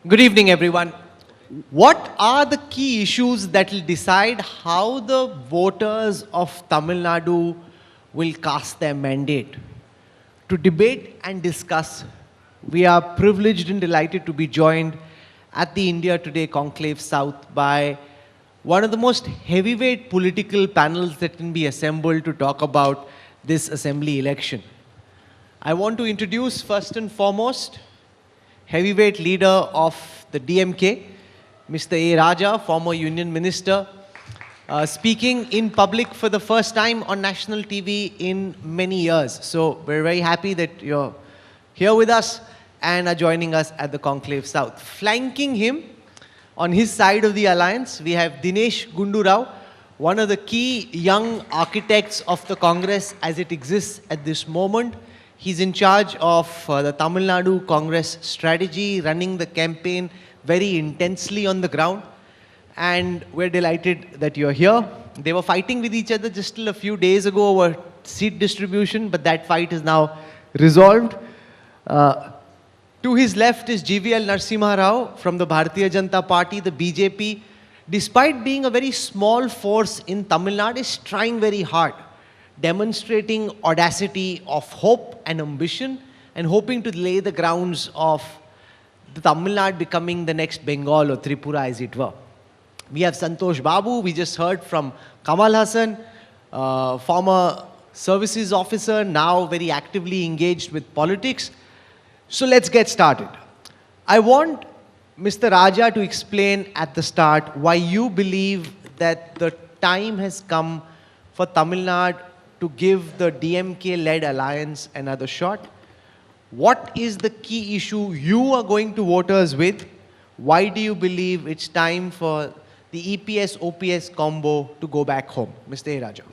Good evening, everyone. What are the key issues that will decide how the voters of Tamil Nadu will cast their mandate? To debate and discuss, we are privileged and delighted to be joined at the India Today Conclave South by one of the most heavyweight political panels that can be assembled to talk about this assembly election. I want to introduce first and foremost heavyweight leader of the DMK, Mr. A. Raja, former union minister, speaking in public for the first time on national TV in many years. So we're very happy that you're here with us and are joining us at the Conclave South. Flanking him on his side of the alliance, we have Dinesh Gundu Rao, one of the key young architects of the Congress as it exists at this moment. He's in charge of the Tamil Nadu Congress strategy, running the campaign very intensely on the ground. And we're delighted that you're here. They were fighting with each other just till a few days ago over seat distribution, but that fight is now resolved. To his left is GVL Narasimha Rao from the Bharatiya Janata Party, the BJP. Despite being a very small force in Tamil Nadu, is trying very hard, demonstrating audacity of hope and ambition and hoping to lay the grounds of the Tamil Nadu becoming the next Bengal or Tripura, as it were. We have Santosh Babu, we just heard from Kamal Hassan, former services officer, now very actively engaged with politics. So let's get started. I want Mr. Raja to explain at the start why you believe that the time has come for Tamil Nadu to give the DMK-led alliance another shot. What is the key issue you are going to voters with? Why do you believe it's time for the EPS-OPS combo to go back home? Mr. A. Raja.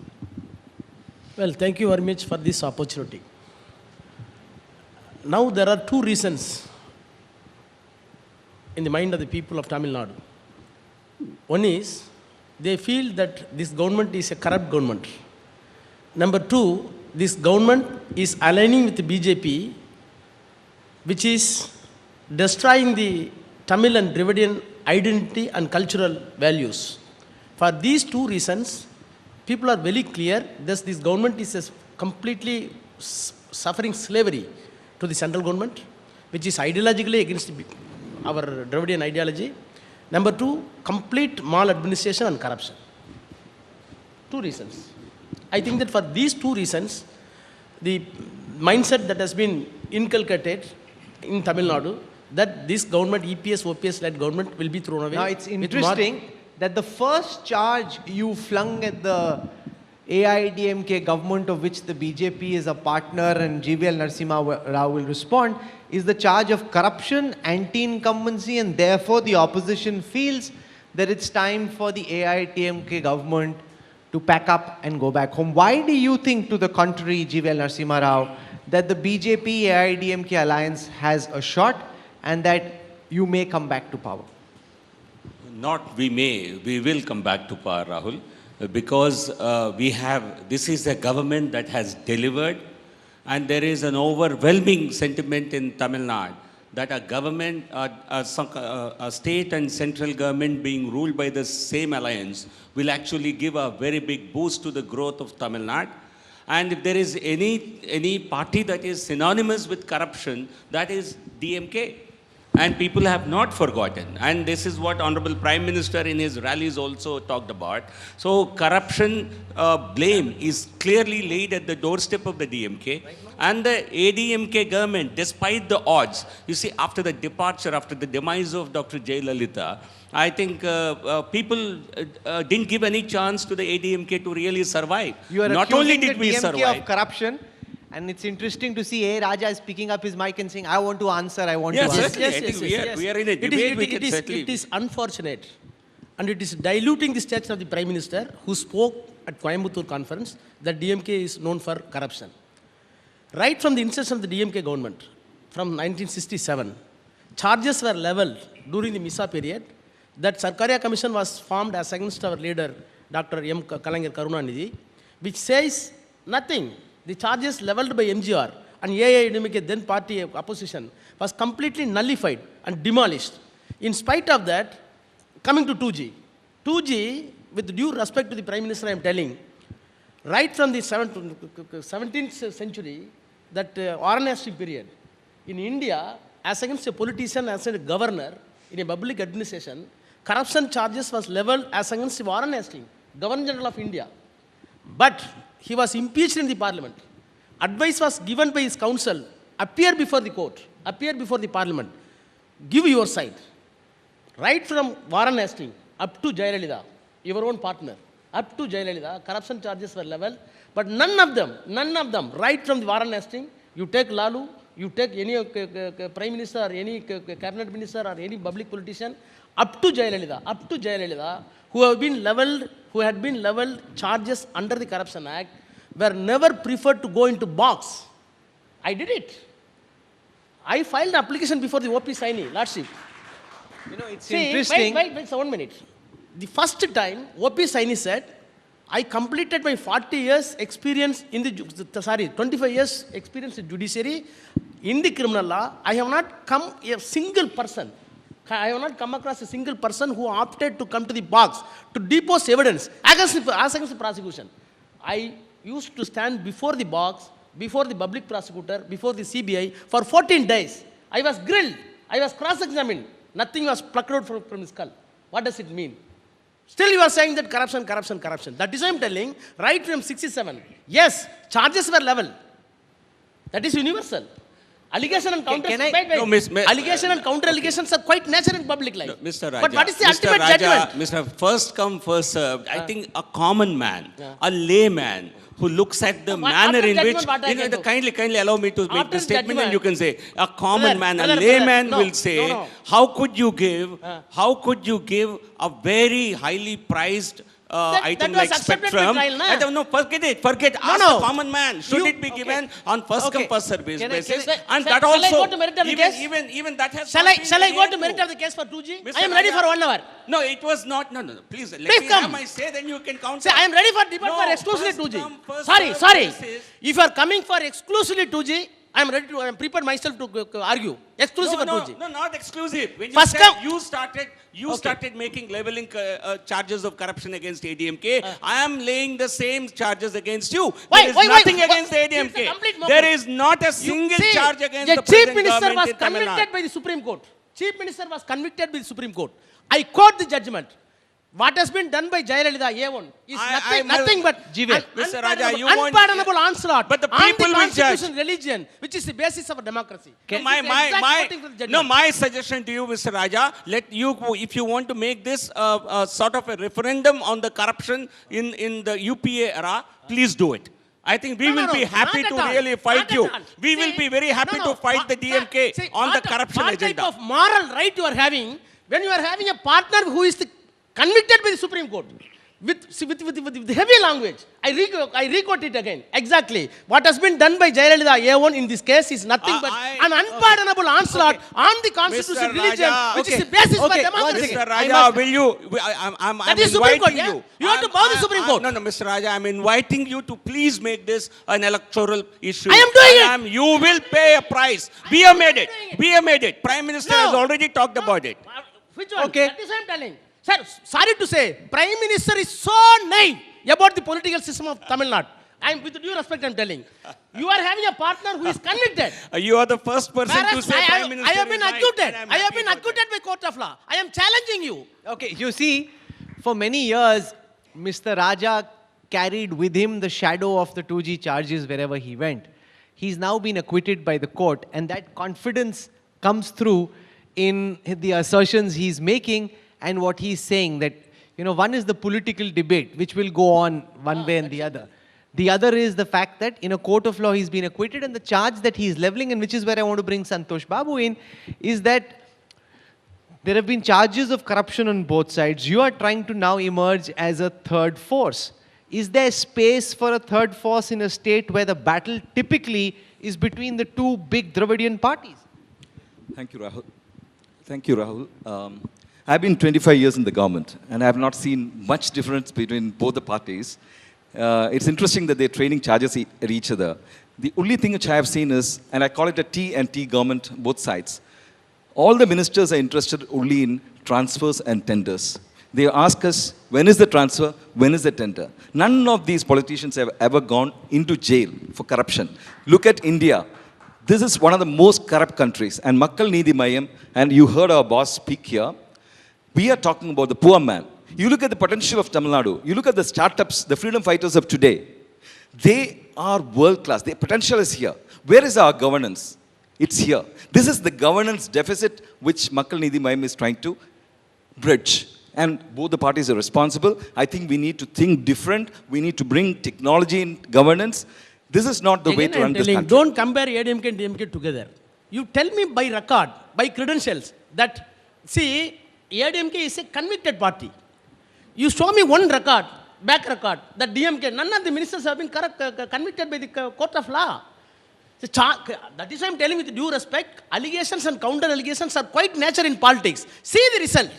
Well, thank you very much for this opportunity. Now there are two reasons in the mind of the people of Tamil Nadu. One is they feel that this government is a corrupt government. Number two, this government is aligning with the BJP, which is destroying the Tamil and Dravidian identity and cultural values. For these two reasons, people are very clear that this government is completely suffering slavery to the central government, which is ideologically against our Dravidian ideology. Number two, complete maladministration and corruption. Two reasons. I think that for these two reasons, the mindset that has been inculcated in Tamil Nadu, that this government, EPS, OPS-led government, will be thrown away. Now it's interesting that the first charge you flung at the AIDMK government, of which the BJP is a partner and GVL Narasimha Rao will respond, is the charge of corruption, anti-incumbency, and therefore the opposition feels that it's time for the AIDMK government to pack up and go back home. Why do you think, to the contrary, GVL Narasimha Rao, that the BJP-AIDMK alliance has a shot and that you may come back to power? Not we may, we will come back to power, Rahul, because this is a government that has delivered, and there is an overwhelming sentiment in Tamil Nadu that a government, a state and central government being ruled by the same alliance will actually give a very big boost to the growth of Tamil Nadu. And if there is any party that is synonymous with corruption, that is DMK. And people have not forgotten. And this is what Honorable Prime Minister in his rallies also talked about. So corruption blame is clearly laid at the doorstep of the DMK. And the ADMK government, despite the odds, you see, after the departure, after the demise of Dr. Jayalalitha, I think people didn't give any chance to the ADMK to really survive. You are not only did the we DMK survive of corruption. And it's interesting to see A. Raja is picking up his mic and saying, I want to answer, I want Yes, to yes, answer. yes, I think we are in a debate, we can certainly... It is unfortunate, and it is diluting the stature of the Prime Minister, who spoke at Coimbatore conference that DMK is known for corruption. Right from the inception of the DMK government, from 1967, charges were leveled during the Misa period that Sarkaria Commission was formed as against our leader, Dr. M. Kalaignar Karunanidhi, which says nothing. The charges leveled by MGR and AIADMK, then party opposition, was completely nullified and demolished. In spite of that, coming to 2G. 2G, with due respect to the Prime Minister, I am telling, right from the 17th century, that Varanasi period, in India, as against a politician, as a governor, in a public administration, corruption charges was leveled as against Varanasi, Governor General of India. But he was impeached in the parliament. Advice was given by his counsel, appear before the court, appear before the parliament, give your side. Right from Varanasi up to Jayalalitha, your own partner, up to Jayalalitha, corruption charges were leveled, but none of them, right from the Varanasi, you take Lalu, you take any prime minister or any cabinet minister or any public politician, up to Jayalalitha, who had been leveled charges under the Corruption Act, were never preferred to go into box. I did it. I filed an application before the OP Saini, Lordship. You know, it's See, interesting. wait 1 minute. The first time, OP Saini said, I completed my 40 years experience in the, 25 years experience in judiciary, in the criminal law. I have not come across a single person who opted to come to the box to depose evidence against the prosecution. I used to stand before the box, before the public prosecutor, before the CBI for 14 days. I was grilled. I was cross-examined. Nothing was plucked out from his skull. What does it mean? Still you are saying that corruption. That is why I am telling, right from 67, yes, charges were leveled. That is universal. Allegation and counter No, allegation and counter allegations are quite natural in public life. No, Mr. Raja, But what is the Mr. ultimate Raja, judgment? Mr. First come, first served. I think a common man, a layman, who looks at the manner after in which, judgment, what I can do? kindly allow me to make After the statement, and judgment. you can say, a common man, a brother, layman no, will say, no. how could you give a very highly prized item that was like accepted by Spectrum? trial, na? I don't know, forget, ask no. the common man, should You- it be okay. given on first come, Okay. first served Can I- basis? can And I- that shall I also, go to merit of the case? even that has Shall not I been go to agreed merit of the case for 2G? Mr. I am ready Raja- for 1 hour. No, it was not. No. Please, let Please me come. have my say, then you can count. Say, I am ready for debate No, for exclusively first 2G. come, first Sorry. served basis. If you are coming for exclusively 2G, I am ready to, I am prepared myself to argue. Exclusive for 2G. No, not exclusive. When you First said come- you Okay. started making leveling charges of corruption against ADMK, I am laying the same charges against you. Why- There is why- nothing why- against it's a ADMK. complete mockery. There is not a single See, charge against the the Chief present Minister government was in Tamil convicted Nadu. by the Supreme Court. Chief Minister was convicted by the Supreme Court. I quote the judgment. What has been done by Jayalalitha A1 is nothing but Mr. Raja, you want- unpardonable onslaught But the on people will constitution, religion, which is the basis of a democracy. No, This is the exact quoting from the judgment. my suggestion to you, Mr. Raja, if you want to make this sort of a referendum on the corruption in the UPA era, please do it. I think we will be happy not to at all. really fight Not you. at all. We will be very happy to fight the DMK See, on the what- corruption agenda. What type of moral right you are having when you are having a partner who is convicted by the Supreme Court? With heavy language. I requote it again. Exactly. What has been done by Jayalalitha A1 in this case is nothing but an unpardonable onslaught on the constitution, Mr. religion, Raja, which is the basis for okay, democracy. Mr. I Raja, must- will you? I'm That is Supreme Court, inviting yeah? you. You have to bow the Supreme Court. No, Mr. Raja, I'm inviting you to please make this an electoral issue. I am doing it. You will pay a price. We have made it. doing it. We have made it. Prime Minister No. has already talked about it. Which one? Okay. That is what I am telling. Sir, sorry to say, Prime Minister is so naive about the political system of Tamil Nadu. With due respect, I am telling. You are having a partner who is convicted. You are the first person to Whereas say Prime Minister I have been is right, acquitted. and I'm I have happy been about acquitted by court of law. I am challenging you. Okay, you see, for many years, Mr. Raja carried with him the shadow of the 2G charges wherever he went. He's now been acquitted by the court, and that confidence comes through in the assertions he's making and what he's saying, that, one is the political debate, which will go on one way and the other. The other is the fact that in a court of law he's been acquitted, and the charge that he's leveling, and which is where I want to bring Santosh Babu in, is that there have been charges of corruption on both sides. You are trying to now emerge as a third force. Is there space for a third force in a state where the battle typically is between the two big Dravidian parties? Thank you, Rahul. Thank you, Rahul. I've been 25 years in the government, and I have not seen much difference between both the parties. It's interesting that they're training charges at each other. The only thing which I have seen is, and I call it a T and T government, both sides. All the ministers are interested only in transfers and tenders. They ask us, when is the transfer, when is the tender? None of these politicians have ever gone into jail for corruption. Look at India. This is one of the most corrupt countries. And Makkal Needhi Mayam, and you heard our boss speak here, we are talking about the poor man. You look at the potential of Tamil Nadu. You look at the startups, the freedom fighters of today. They are world class. Their potential is here. Where is our governance? It's here. This is the governance deficit which Makkal Needhi Mayam is trying to bridge. And both the parties are responsible. I think we need to think different. We need to bring technology in governance. This is not the way to run this country. Don't compare ADMK and DMK together. You tell me by record, by credentials, that, see, ADMK is a convicted party. You show me one record, back record, that DMK, none of the ministers have been convicted by the court of law. That is why I am telling with due respect, allegations and counter allegations are quite natural in politics. See the result.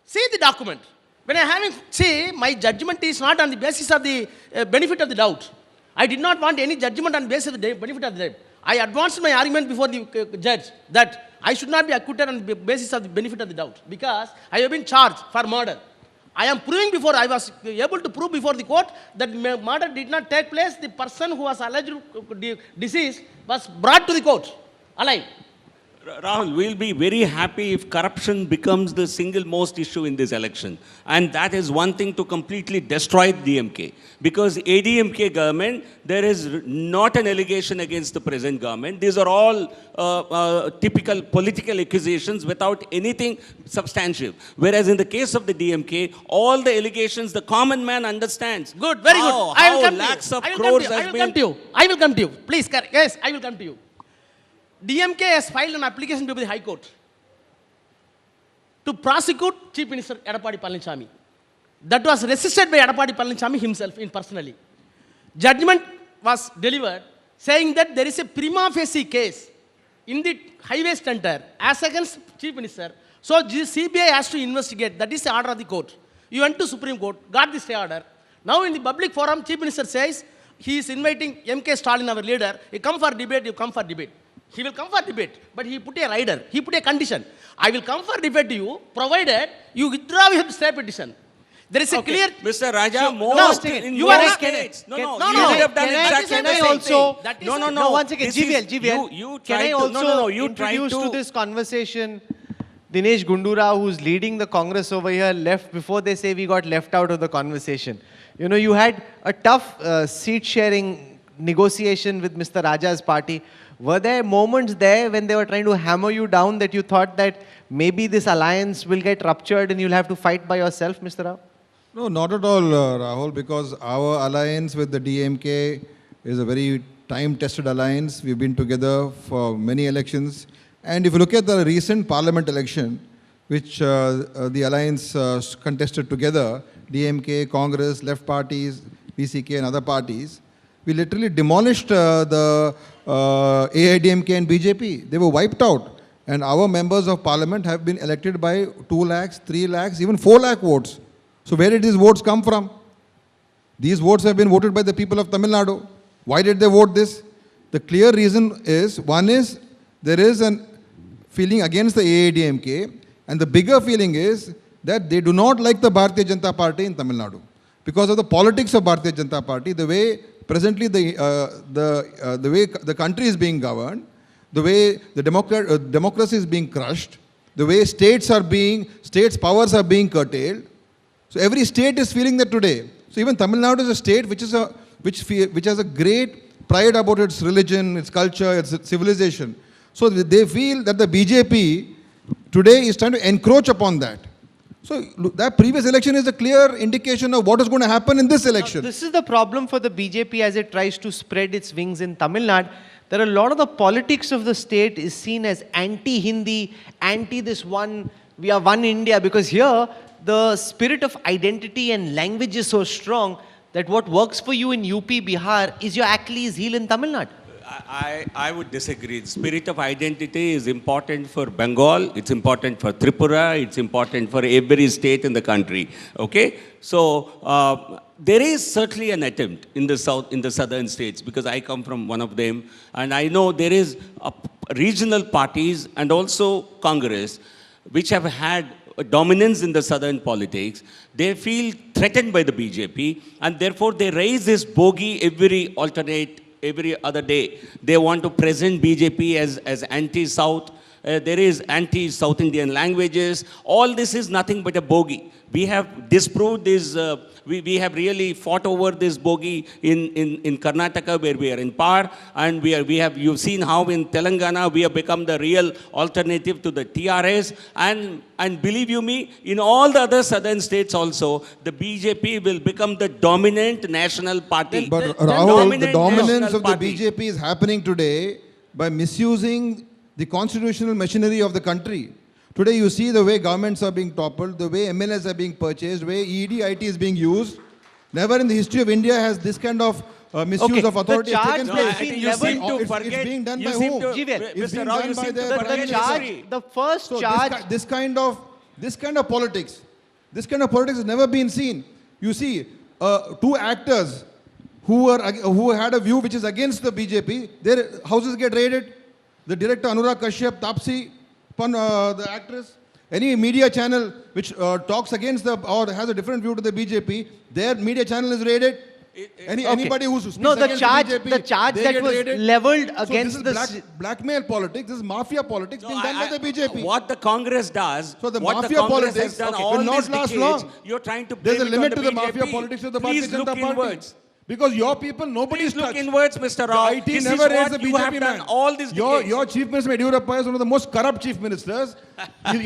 See the document. When I having, see, my judgment is not on the basis of the benefit of the doubt. I did not want any judgment on the basis of the benefit of the doubt. I advanced my argument before the judge that I should not be acquitted on the basis of the benefit of the doubt because I have been charged for murder. I am proving before, I was able to prove before the court that murder did not take place. The person who was alleged deceased was brought to the court alive. Rahul, we'll be very happy if corruption becomes the single most issue in this election. And that is one thing to completely destroy DMK. Because ADMK government, there is not an allegation against the present government. These are all typical political accusations without anything substantive. Whereas in the case of the DMK, all the allegations the common man understands. Good, very good. I will come to you. I will come to you. Please, yes, I will come to you. DMK has filed an application to the High Court to prosecute Chief Minister Edappadi Palaniswamy. That was resisted by Edappadi Palaniswamy himself personally. Judgment was delivered saying that there is a prima facie case in the highway center as against Chief Minister. So CBI has to investigate. That is the order of the court. You went to Supreme Court, got the stay order. Now in the public forum, Chief Minister says he is inviting MK Stalin, our leader. You come for debate, you come for debate. He will come for debate, but he put a rider, he put a condition. I will come for debate to you, provided you withdraw your stay petition. There is a clear... Mr. Raja, you are not... Can I also... No, one second, GVL. Can I also introduce to this conversation Dinesh Gundura, who's leading the Congress over here, left before they say we got left out of the conversation. You know, you had a tough seat-sharing negotiation with Mr. Raja's party. Were there moments there when they were trying to hammer you down that you thought that maybe this alliance will get ruptured and you'll have to fight by yourself, Mr. Rao? No, not at all, Rahul, because our alliance with the DMK is a very time-tested alliance. We've been together for many elections. And if you look at the recent parliament election, which the alliance contested together, DMK, Congress, left parties, PCK and other parties, we literally demolished the AIDMK and BJP. They were wiped out. And our members of parliament have been elected by 2 lakhs, 3 lakhs, even 4 lakh votes. So where did these votes come from? These votes have been voted by the people of Tamil Nadu. Why did they vote this? The clear reason is, one is, there is a feeling against the AIDMK, and the bigger feeling is that they do not like the Bharatiya Janata Party in Tamil Nadu. Because of the politics of Bharatiya Janata Party, the way presently the way the country is being governed, the way the democracy is being crushed, the way states powers are being curtailed. So every state is feeling that today. So even Tamil Nadu is a state which has a great pride about its religion, its culture, its civilization. So they feel that the BJP today is trying to encroach upon that. So that previous election is a clear indication of what is going to happen in this election. Now, this is the problem for the BJP as it tries to spread its wings in Tamil Nadu. There are a lot of the politics of the state is seen as anti-Hindi, anti this one, we are one India, because here the spirit of identity and language is so strong that what works for you in UP, Bihar is your Achilles heel in Tamil Nadu. I would disagree. The spirit of identity is important for Bengal, it's important for Tripura, it's important for every state in the country. Okay? So, there is certainly an attempt in the south, in the southern states, because I come from one of them, and I know there is regional parties and also Congress, which have had a dominance in the southern politics. They feel threatened by the BJP, and therefore they raise this bogey every other day. They want to present BJP as anti-South. There is anti-South Indian languages. All this is nothing but a bogey. We have disproved this, we have really fought over this bogey in Karnataka, where we are in power, and you've seen how in Telangana we have become the real alternative to the TRS, and believe you me, in all the other southern states also, the BJP will become the dominant national party. But Then Rahul, the dominance national of the party. BJP is happening today by misusing the constitutional machinery of the country. Today you see the way governments are being toppled, the way MLAs are being purchased, the way ED, IT is being used. Never in the history of India has this kind of misuse Okay, of authority the charge taken No, place. I think you seem to It's forget- being done you by seem whom? to- Mr. It's being Rao, done you by seem to the forget The history. charge, the first So charge. this kind of politics has never been seen. You see, two actors who had a view which is against the BJP, their houses get raided. The director Anurag Kashyap, Tapsi, the actress, any media channel which talks against or has a different view to the BJP, their media channel is raided. Anybody who speaks No, the against charge- the BJP, the charge they that get was raided. leveled So against this is the blackmail politics. This is mafia politics being done by the BJP. What the Congress does, So the what mafia the Congress politics has done will all not these last decades, long. you're trying to There's blame a it on limit to the BJP. mafia politics of the Please Bharatiya look Janata Party. inwards. Because your people, nobody Please is look touched. inwards, Mr. Rao. The IT This never is raised what the you have BJP done man. all these decades. Your Chief Minister Yediyurappa is one of the most corrupt chief ministers.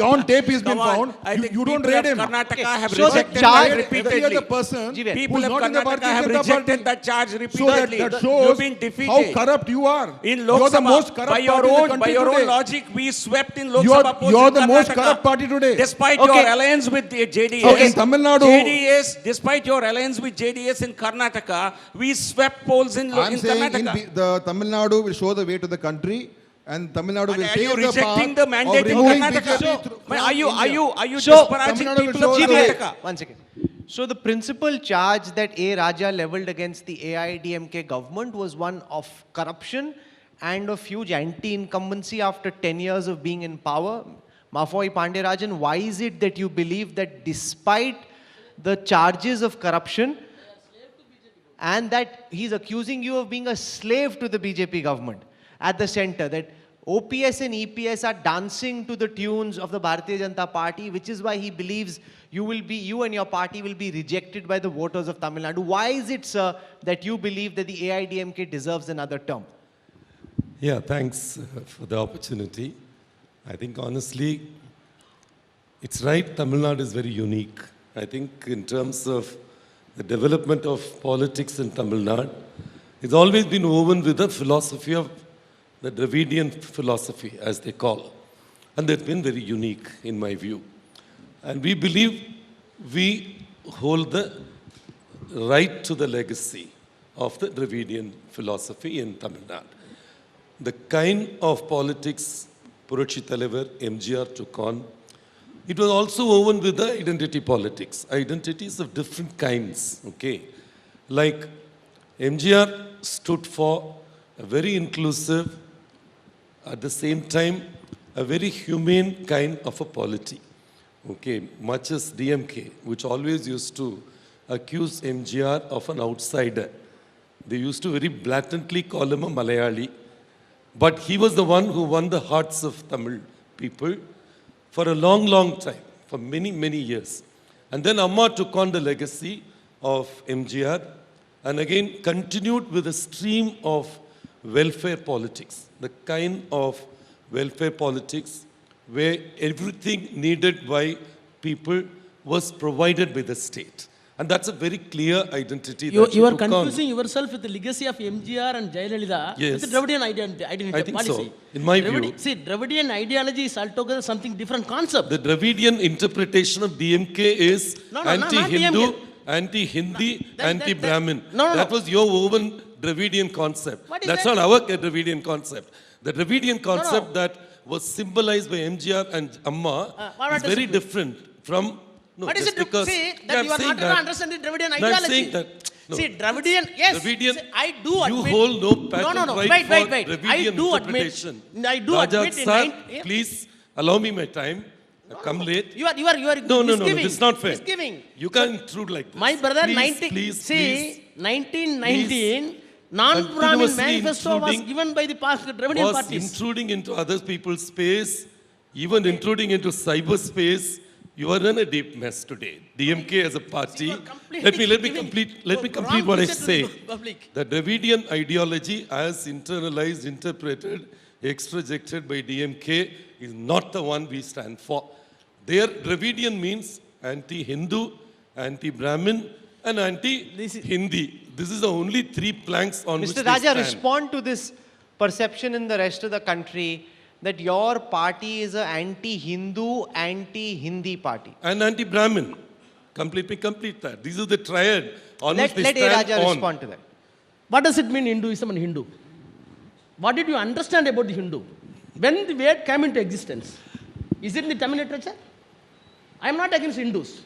On tape he's been Come on. found. I think You don't people raid of him. Karnataka have So the rejected charge- that Every repeatedly. other person Jivel. People who's of not in the Karnataka Bharatiya have Janata rejected Party. that charge So repeatedly. that You've shows been defeated. how corrupt you are. In Lok You're the Sabha, most corrupt by your party in the own country by today. logic, we swept in Lok You're- Sabha polls you're in the most Karnataka. corrupt party today. Despite Okay. your alliance with the JDS, Okay, in Tamil Nadu- despite your alliance with JDS in Karnataka, we swept polls in I'm saying Karnataka. the Tamil Nadu will show the way to the country, and Tamil Nadu And will are take you the rejecting path the mandate of in removing Karnataka? BJP through- But from are you India. So- disparaging Tamil Nadu will people of show the way. Karnataka? One second. So the principal charge that A. Raja leveled against the AIDMK government was one of corruption and of huge anti-incumbency after 10 years of being in power. Mafoi Pandeyarajan, why is it that you believe that despite the charges of corruption and that he's accusing you of being a slave to the BJP government at the center, that OPS and EPS are dancing to the tunes of the Bharatiya Janata Party, which is why he believes you and your party will be rejected by the voters of Tamil Nadu. Why is it, sir, that you believe that the AIDMK deserves another term? Yeah, thanks for the opportunity. I think honestly, it's right, Tamil Nadu is very unique. I think in terms of the development of politics in Tamil Nadu, it's always been woven with the philosophy of the Dravidian philosophy, as they call. And that's been very unique in my view. And we believe we hold the right to the legacy of the Dravidian philosophy in Tamil Nadu. The kind of politics Purushi தலைவர் MGR took on, it was also woven with the identity politics, identities of different kinds, okay? Like MGR stood for a very inclusive, at the same time, a very humane kind of a polity, okay? Much as DMK, which always used to accuse MGR of an outsider. They used to very blatantly call him a Malayali. But he was the one who won the hearts of Tamil people for a long, long time, for many, many years. And then Amma took on the legacy of MGR and again continued with a stream of welfare politics, the kind of welfare politics where everything needed by people was provided by the state. And that's a very clear identity that You are took on. confusing yourself with the legacy of MGR and Jayalalitha Yes. with the Dravidian identity I think policy. so, in my view. See, Dravidian ideology is altogether something different concept. The Dravidian interpretation of DMK is No, not anti-Hindu, DMK. anti-Hindi, that- anti-Brahmin. no, no, That no. was your woven Dravidian concept. What is That's that? not our Dravidian concept. The Dravidian concept that was symbolized by MGR and Amma what is does very it mean? different from... No, What is just it? because See, that Yeah, you are I'm not saying able to that. understand the Dravidian No, I'm ideology. saying that. No. See, Dravidian, yes. Dravidian, see, I do you admit. hold no patent no. right Wait, for wait. I Dravidian do interpretation. admit. I do Rajat admit in sir, yeah. please allow me my time. I've come late. You are No, misgiving. this is not fair. Misgiving. You can't intrude like this. My brother, please, please, 1919, non-Brahmin continuously manifesto was intruding- given by the past Dravidian was parties. intruding into other people's space, even intruding into cyberspace. You are in a deep mess today. DMK as a party. You are completely Let me giving complete wrong what I picture to say. the public. The Dravidian ideology, as internalized, interpreted, extrajected by DMK, is not the one we stand for. Their Dravidian means anti-Hindu, anti-Brahmin, and anti-Hindi. This is the only three planks on which Mr. they Raja, stand. respond to this perception in the rest of the country that your party is an anti-Hindu, anti-Hindi party. And anti-Brahmin. Complete that. These are the triad on Let which they A. stand Raja on. respond to that. What does it mean, Hinduism and Hindu? What did you understand about the Hindu? When the word came into existence, is it in the Tamil literature? I am not against Hindus.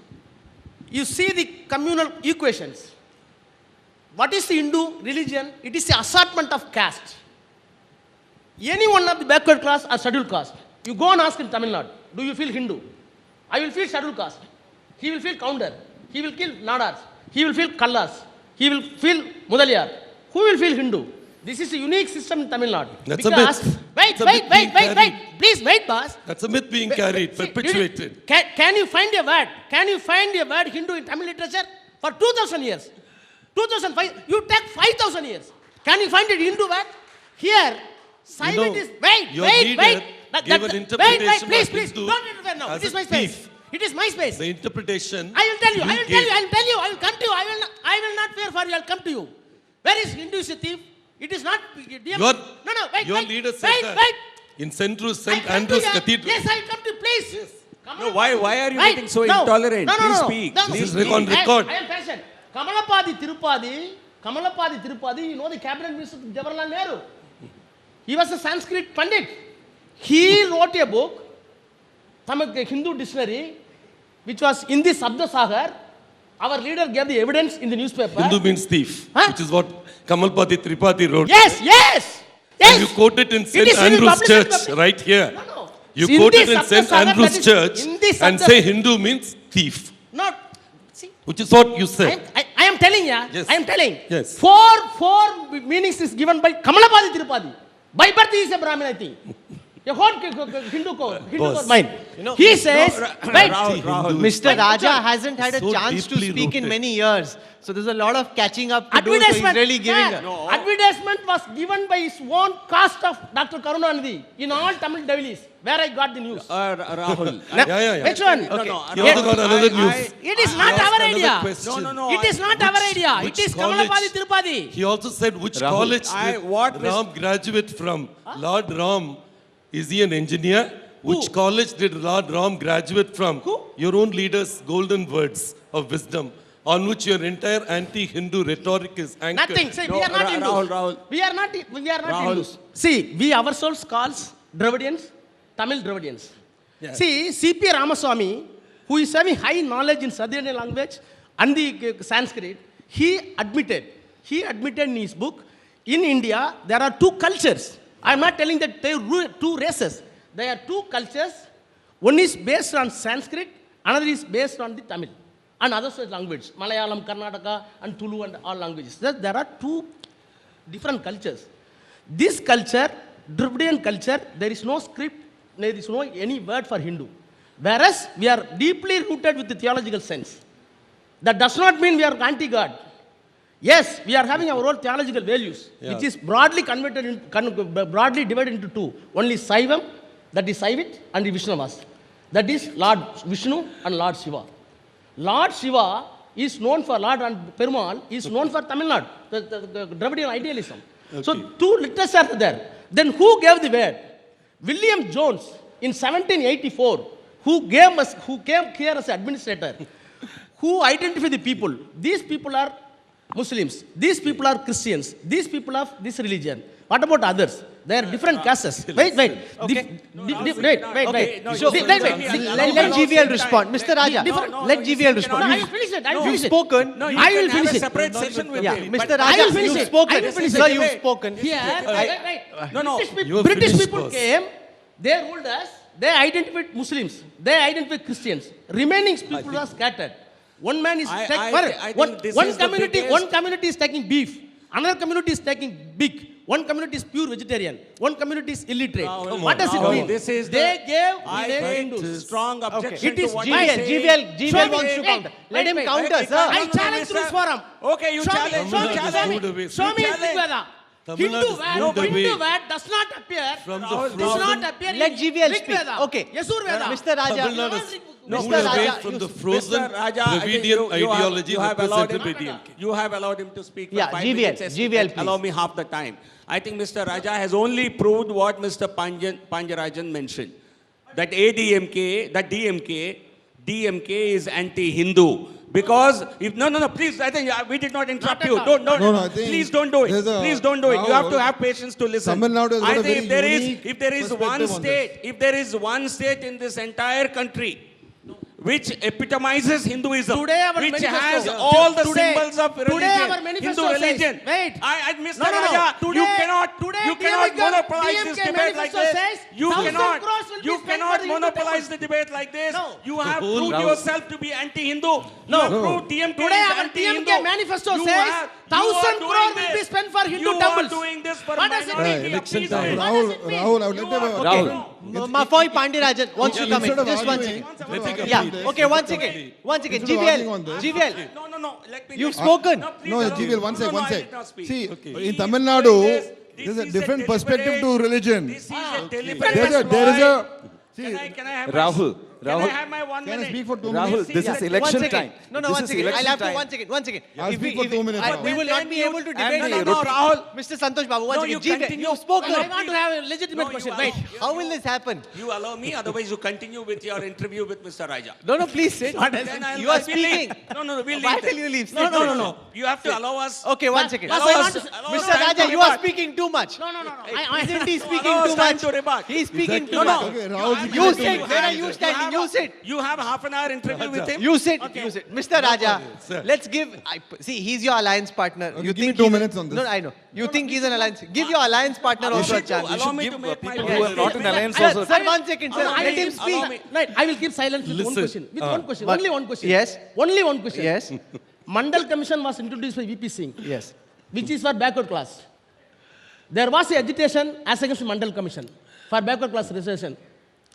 You see the communal equations. What is the Hindu religion? It is the assortment of caste. Any one of the backward class or scheduled caste. You go and ask in Tamil Nadu, do you feel Hindu? I will feel scheduled caste. He will feel Counter. He will feel Nadars. He will feel Kallas. He will feel Mudaliyar. Who will feel Hindu? This is a unique system in Tamil Nadu. That's a Because, myth. wait, That's a myth being carried. Please wait, boss. That's a myth being carried, See, perpetuated. Can you find a word? Can you find a word Hindu in Tamil literature? For 2000 years. 2005, you take 5000 years. Can you find a Hindu word? Here, silent is, your leader gave an interpretation please, of please, Hindu don't interfere now. as It is a my space. thief. It is my space. The interpretation. I will tell you, I will gave- tell you, I will tell you, I will come to you. I will not fear for you, I will come to you. Where is Hindu is a thief? It is not. Your leader said that wait. in St. I come Andrew's to you. Cathedral. Yes, I will come to you, please. Come No, on. why are you Right. getting so No. intolerant? No, Please no. speak. No, This Please is on speak. record. I am patient. Kamalapadi Tirupati, you know the cabinet minister of Jawaharlal Nehru. He was a Sanskrit Pandit. He wrote a book, Tamil Hindu dictionary, which was in the Sabda Sagar. Our leader gave the evidence in the newspaper. Hindu means thief, Huh? which is what Kamalpati Tripathi wrote. Yes. And you quoted in It St. is in the Andrew's published Church public- right here. No. You In quoted the in Sabda St. Sagar, Andrew's that is- Church in the and Sabda- say Hindu means thief, Not. See. which is what you said. I am telling you. Yes. I am telling. Yes. Four meanings is given by Kamalapadi Tirupati. By birth he is a Brahmin, I think. A whole Hindu Boss. mind. He says, wait. Rahul. Mr. Wait, Raja John. hasn't had a So chance to deeply speak in rooted. many years. So there's a lot of catching up to do. So he's Advertisement, really giving sir, a... advertisement was given by his own caste of Dr. Karunanidhi in all Tamil dailies, where I got the news. Rahul. Yeah. Which one? He also got another news. It is not asked our another idea. question. No. It is not our idea. It which is college- Kamalapadi Tirupati. He also said which Rahul, college what did Miss- Ram graduate from? Lord Ram, is he an engineer? Which college did Lord Ram graduate from? Who? Your own leader's golden words of wisdom on which your entire anti-Hindu rhetoric is anchored. Nothing. See, No, we are not Hindus. Rahul. We are not Rahul. Hindus. See, we ourselves calls Dravidians, Tamil Dravidians. See, C.P. Ramaswamy, who is having high knowledge in Southern language and the Sanskrit, he admitted in his book, in India, there are two cultures. I am not telling that they are two races. There are two cultures. One is based on Sanskrit, another is based on the Tamil and other such language, Malayalam, Karnataka, and Tulu, and all languages. There are two different cultures. This culture, Dravidian culture, there is no script, there is no any word for Hindu. Whereas we are deeply rooted with the theological sense. That does not mean we are anti-God. Yes, we are having our own theological values, which is broadly broadly divided into two. Only Saivam, that is Saivit, and the Vishnavas. That is Lord Vishnu and Lord Shiva. Lord Shiva is known for Lord and Perumal is known for Tamil Nadu, the Dravidian idealism. So two literatures are there. Then who gave the word? William Jones in 1784, who came here as administrator, who identified the people. These people are Muslims. These people are Christians. These people of this religion. What about others? They are different castes. Wait. Okay. Wait. Okay. No, So, wait. let GVL respond. Mr. Raja, let GVL respond. I will finish it. You've spoken. No, you I can will have finish a it. separate session with Yeah, him. Mr. but- I will Raja, finish you've it. spoken. I will finish Sir, it. you've spoken. Here, wait. No, no. British finished people first. came, they ruled us, they identified Muslims, they identified Christians. Remaining people are scattered. One man is I taking, think this is the biggest- one community is taking beef, another community is taking pig. One community is pure vegetarian. One community is illiterate. What does it Rahul, mean? this is they gave I name take Hindus. strong objection It is to what GVL, you say. GVL Show me- wants to wait, counter. Let him wait, counter, wait, sir. wait, I no, challenge through this forum. Okay, you challenge. Show me Challenge. Rigveda. Tamil Nadu is moved away Hindu Ved does not appear. from the Does frozen- not appear Let in GVL speak. Rigveda. Okay. Yasur Veda. Mr. Raja. Tamil Nadu is Mr. moved away Raja, from you- the frozen Mr. Raja, I think Dravidian ideology you have allowed represented by him, DMK. you have allowed him to speak for Yeah, 5 GVL, minutes. GVL, Allow please. me half the time. I think Mr. Raja has only proved what Mr. Panjarajan mentioned. That DMK is anti-Hindu. Because if no, please, I think we did not interrupt you. Don't, No, I think please don't do it. there's a- Please don't do it. You have to Rahul, have patience to listen. Tamil Nadu has got I a think very if there is unique one perspective on this. state, if there is one state in this entire country which epitomizes Hinduism, Today our which manifesto- has Yeah. all the Today- symbols of today religion, our manifesto Hindu says- religion. wait. Mr. No. Raja, Today- you cannot DMK monopolize this debate like manifesto this. says You 1,000 cannot, crores will be you spent for cannot the Hindu monopolize temple. the debate like this. No. You have whole proved Rahul- yourself to be anti-Hindu. You No. have proved DMK Today is our anti-Hindu. DMK manifesto You says are- 1,000 you are crore doing will be this. spent for Hindu You temples. are doing this for What does it minority mean? election appeasement. time. What does it mean? Rahul, let them Mafoy Pandirajan wants to come in. Instead of Just one arguing- second. Let me complete. Yeah. Okay, one second. Instead of GVL. arguing on this- GVL. No. Let me. You've spoken. please No, allow me. GVL, one sec. I did not speak. See, Okay. in Tamil Nadu, This there's a is different deliberate- perspective to religion. This is a deliberate There is a. See, Can I have Rahul, Can I Rahul. have my 1 Can I minute? speak for 2 Rahul, minutes? this is One election second. time. No, This one is second. I'll election have to time. one second. I'll speak for 2 minutes now. We will not be able to debate. No, Rahul. Mr. Santosh Babu, one No, second. you GVL, continue. you've spoken. I want to have a legitimate No, question. you Wait. allow- How will this happen? You allow me, otherwise you continue with your interview with Mr. Raja. No, please sit. Then I'll- You are we'll leave. speaking. No, we'll Why leave. will you leave? No, Sit, sit, sit. You have to allow us. Okay, one second. But Allow I us- want to- allow us Mr. time Raja, to you are rebut. speaking too much. No. Isn't he speaking Allow us too time much? to rebut. He's speaking too Exactly. much. Okay, Rahul, You sit. have- Where are you standing? You sit. You have half an hour interview with him. You sit. Okay. You sit. Mr. Raja, sir. let's give. See, he's your alliance partner. Okay, You give me think 2 he's- minutes on this. No, I know. You think he's an alliance. Give your alliance partner also a chance. Allow me give to make my people point. who are not in alliance Sir, also. sir, 1 second, sir. Allow Let me- him allow speak. me. Right, I will keep silence with one Listen. question. With one question. But- Only one question. Yes. Only one question. Yes. Mandal Commission was introduced by VP Singh, Yes. which is for backward class. There was a agitation as against Mandal Commission for backward class reservation,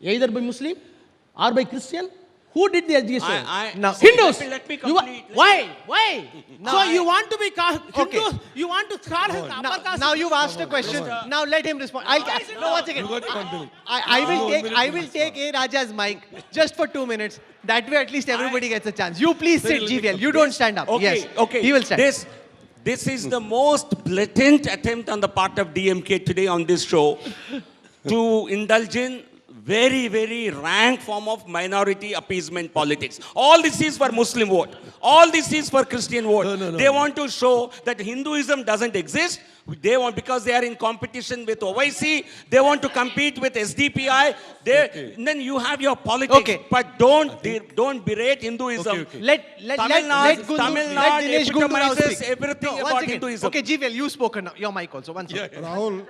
either by Muslim or by Christian. Who did the agitation? Now- Hindus. Let me You wa- complete. Why? Now So you want to be Hindus? Okay. You want to call him upper Now, caste? now you've asked a question. Now let him respond. No, 1 second. You got to continue. I will take A Raja's mic just for 2 minutes. That way, at least everybody gets a chance. You please sit, GVL. You don't stand up. Okay, Yes. okay. He will stand. This is the most blatant attempt on the part of DMK today on this show to indulge in very, very rank form of minority appeasement politics. All this is for Muslim vote. All this is for Christian vote. No. They want to show that Hinduism doesn't exist. They want, because they are in competition with OIC, they want to compete with SDPI. Then you have your politics, Okay. but don't berate Hinduism. Okay. Let Tamil Nadu Dinesh Gundu Rao epitomizes speak. everything No, one about second. Hinduism. Okay, GVL, you spoken now. Your mic also. One second. Rahul,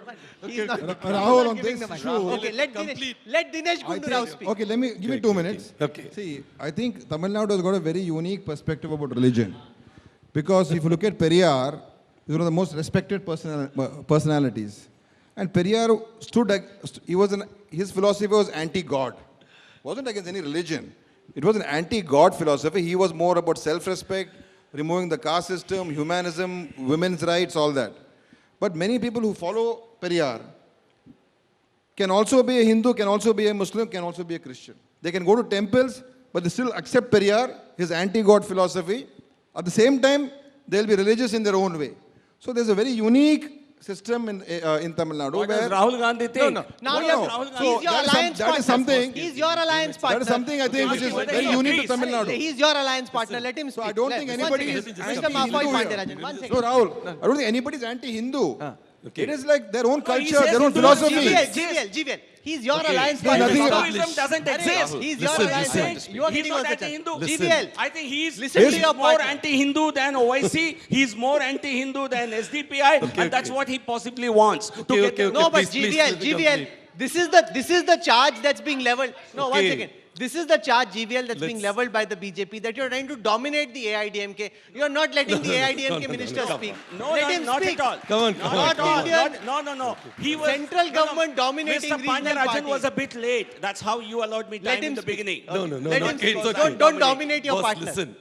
He's not- Rahul, on giving this the mic. issue. Okay, let Dinesh I Gundu Rao think, speak. okay, give me 2 minutes. Okay. See, I think Tamil Nadu has got a very unique perspective about religion. Because if you look at Periyar, he's one of the most respected personalities. And Periyar his philosophy was anti-God. Wasn't against any religion. It was an anti-God philosophy. He was more about self-respect, removing the caste system, humanism, women's rights, all that. But many people who follow Periyar can also be a Hindu, can also be a Muslim, can also be a Christian. They can go to temples, but they still accept Periyar, his anti-God philosophy. At the same time, they'll be religious in their own way. So there's a very unique system in Tamil Nadu What where does Rahul Gandhi think? Now No, you're, no. Rahul he's Gandhi- your that is alliance that partner. is something. He's your alliance partner. That is something I think which is whether very he unique to agrees. Tamil Nadu. He's your alliance partner. Let him So speak. I don't think One anybody second. is Mr. Mafoy anti-Hindu here. Pandeyarajan, one No, second. Rahul, I don't think anybody is anti-Hindu. Okay. It is like their own he culture, says their own Hinduism philosophy. GVL. He's your alliance There's partner. nothing Stop. Hinduism doesn't exist. He's your Listen, alliance listen. partner. You are He's getting not on such a- anti-Hindu. GVL. I think he's Listen to your more partner. anti-Hindu than OIC. He's more anti-Hindu than SDPI, and that's what he possibly wants to Okay, get okay, them- No, but please, GVL, let me GVL, complete. this is the charge that's being leveled. No, one Okay. second. This is the charge, GVL, that's being Let's- leveled by the BJP, that you're trying to dominate the AIDMK. You're not letting the AIDMK minister speak. No, Let no, him not speak. at all. Come on, come on, Not come on. Indian. No. He was Central government dominating Mr. regional Pandeyarajan party. was a bit late. That's how you allowed me Let time him in the speak. beginning. No, Let him okay, speak. it's okay. Don't dominate your Boss, partner. listen.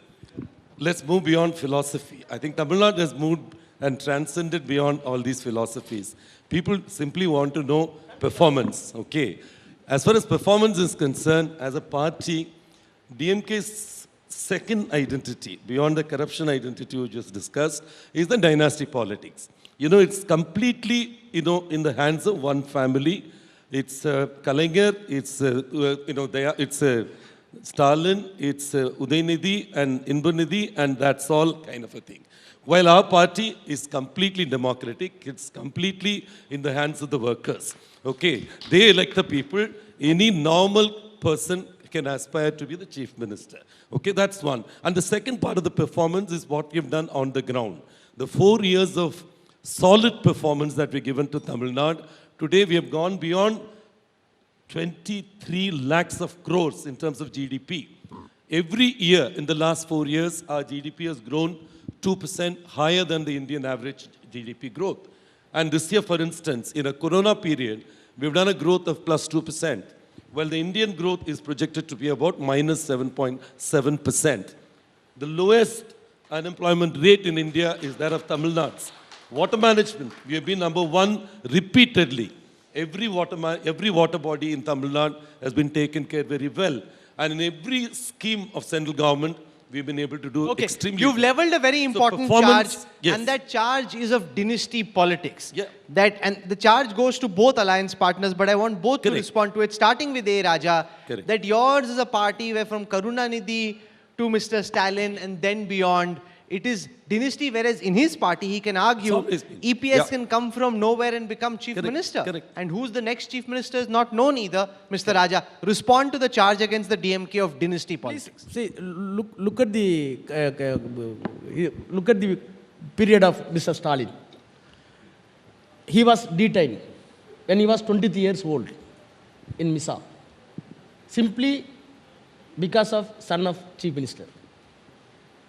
Let's move beyond philosophy. I think Tamil Nadu has moved and transcended beyond all these philosophies. People simply want to know performance. Okay. As far as performance is concerned, as a party, DMK's second identity, beyond the corruption identity we just discussed, is the dynasty politics. You know, it's completely, in the hands of one family. It's Kalaignar, it's, it's Stalin, it's Udaynidhi and Inbunidhi, and that's all kind of a thing. While our party is completely democratic, it's completely in the hands of the workers. Okay, they elect the people. Any normal person can aspire to be the chief minister. Okay, that's one. And the second part of the performance is what we've done on the ground. The 4 years of solid performance that we've given to Tamil Nadu. Today we have gone beyond 23 lakhs of crores in terms of GDP. Every year in the last 4 years, our GDP has grown 2% higher than the Indian average GDP growth. And this year, for instance, in a corona period, we've done a growth of plus 2%, while the Indian growth is projected to be about minus 7.7%. The lowest unemployment rate in India is that of Tamil Nadu. Water management, we have been number one repeatedly. Every water body in Tamil Nadu has been taken care very well. And in every scheme of central government, we've been able to do Okay, extremely you've well. leveled a very important performance, charge, yes. and that charge is of dynasty politics. Yeah. And the charge goes to both alliance partners, but I want both to Correct. respond to it, starting with A. Raja, Correct. that yours is a party where from Karunanidhi to Mr. Stalin and then beyond, it is dynasty, whereas in his party, he can argue always been. EPS Yeah. can come from nowhere and become chief Correct, minister. correct. And who's the next chief minister is not known either, Mr. Raja. Respond to the charge against the DMK of dynasty politics. See, look at the period of Mr. Stalin. He was detained when he was 23 years old in Misa, simply because of son of chief minister.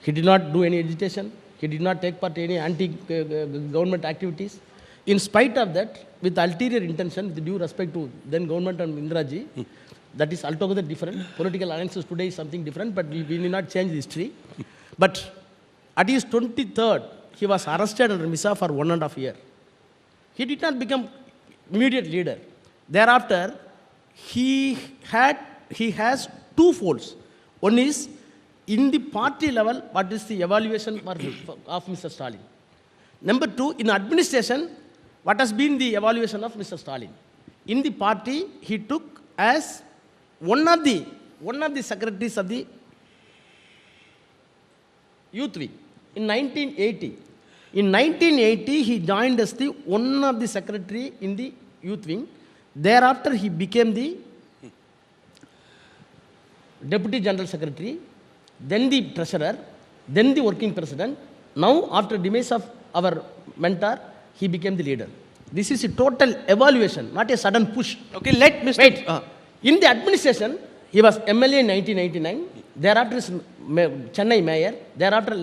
He did not do any agitation. He did not take part in any anti-government activities. In spite of that, with ulterior intention, with due respect to then government and Indiraji, that is altogether different. Political alliances today is something different, but we need not change the history. But at his 23rd, he was arrested under Misa for 1.5 years. He did not become immediate leader. Thereafter, he has two folds. One is, in the party level, what is the evaluation of Mr. Stalin? Number two, in administration, what has been the evaluation of Mr. Stalin? In the party, he took as one of the secretaries of the youth wing in 1980. In 1980, he joined as the one of the secretary in the youth wing. Thereafter, he became the deputy general secretary, then the treasurer, then the working president. Now, after demise of our mentor, he became the leader. This is a total evaluation, not a sudden push. Okay, let Mr. Wait. In the administration, he was MLA in 1999. Thereafter, is Chennai mayor. Thereafter,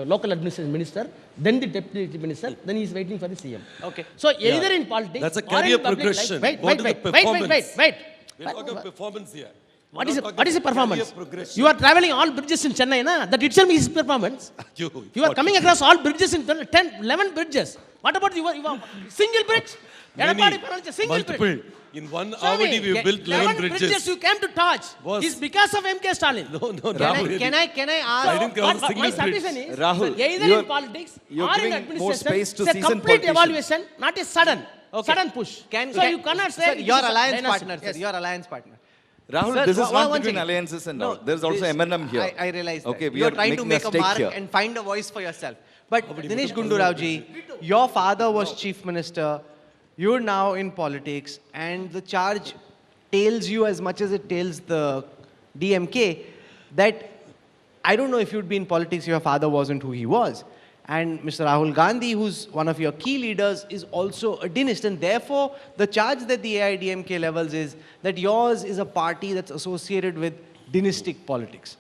local administration minister. Then the deputy minister. Then he is waiting for the CM. Okay. So either in politics, That's a or in career public life- progression. Wait. What is the performance? We're talking about performance here. What We're is not it? talking What is the about performance? career progression. You are traveling all bridges in Chennai, na? That itself is performance. You are what? coming across all bridges in 10, 11 bridges. What about your single bridge? Many, Edapadi Palanichammy, single multiple. bridge. In 1 hour, Swami, already we built 11 bridges. you came to touch Was- is because of MK Stalin. No, no, Can no. I, can I, can I I ask? didn't cover a My single submission bridge. is Rahul, either you're- in politics you're or in giving more administration, space to it's a seasoned complete politicians. evaluation, not a sudden Okay. sudden push. Can, so can- you cannot say sir, it your is a alliance dynasty. partner, sir, Yes. your alliance partner. Rahul, Sir, this is one not second. between alliances and all. No, There's also this- M&M here. I realize that. Okay, we You're are trying to making make a stake mark here. and find a voice for yourself. But Dinesh Gundu Rao ji, your father was chief minister. You're now in politics, and the charge tails you as much as it tails the DMK. That I don't know if you'd be in politics if your father wasn't who he was. And Mr. Rahul Gandhi, who's one of your key leaders, is also a dynast. And therefore, the charge that the AIDMK levels is that yours is a party that's associated with dynastic politics.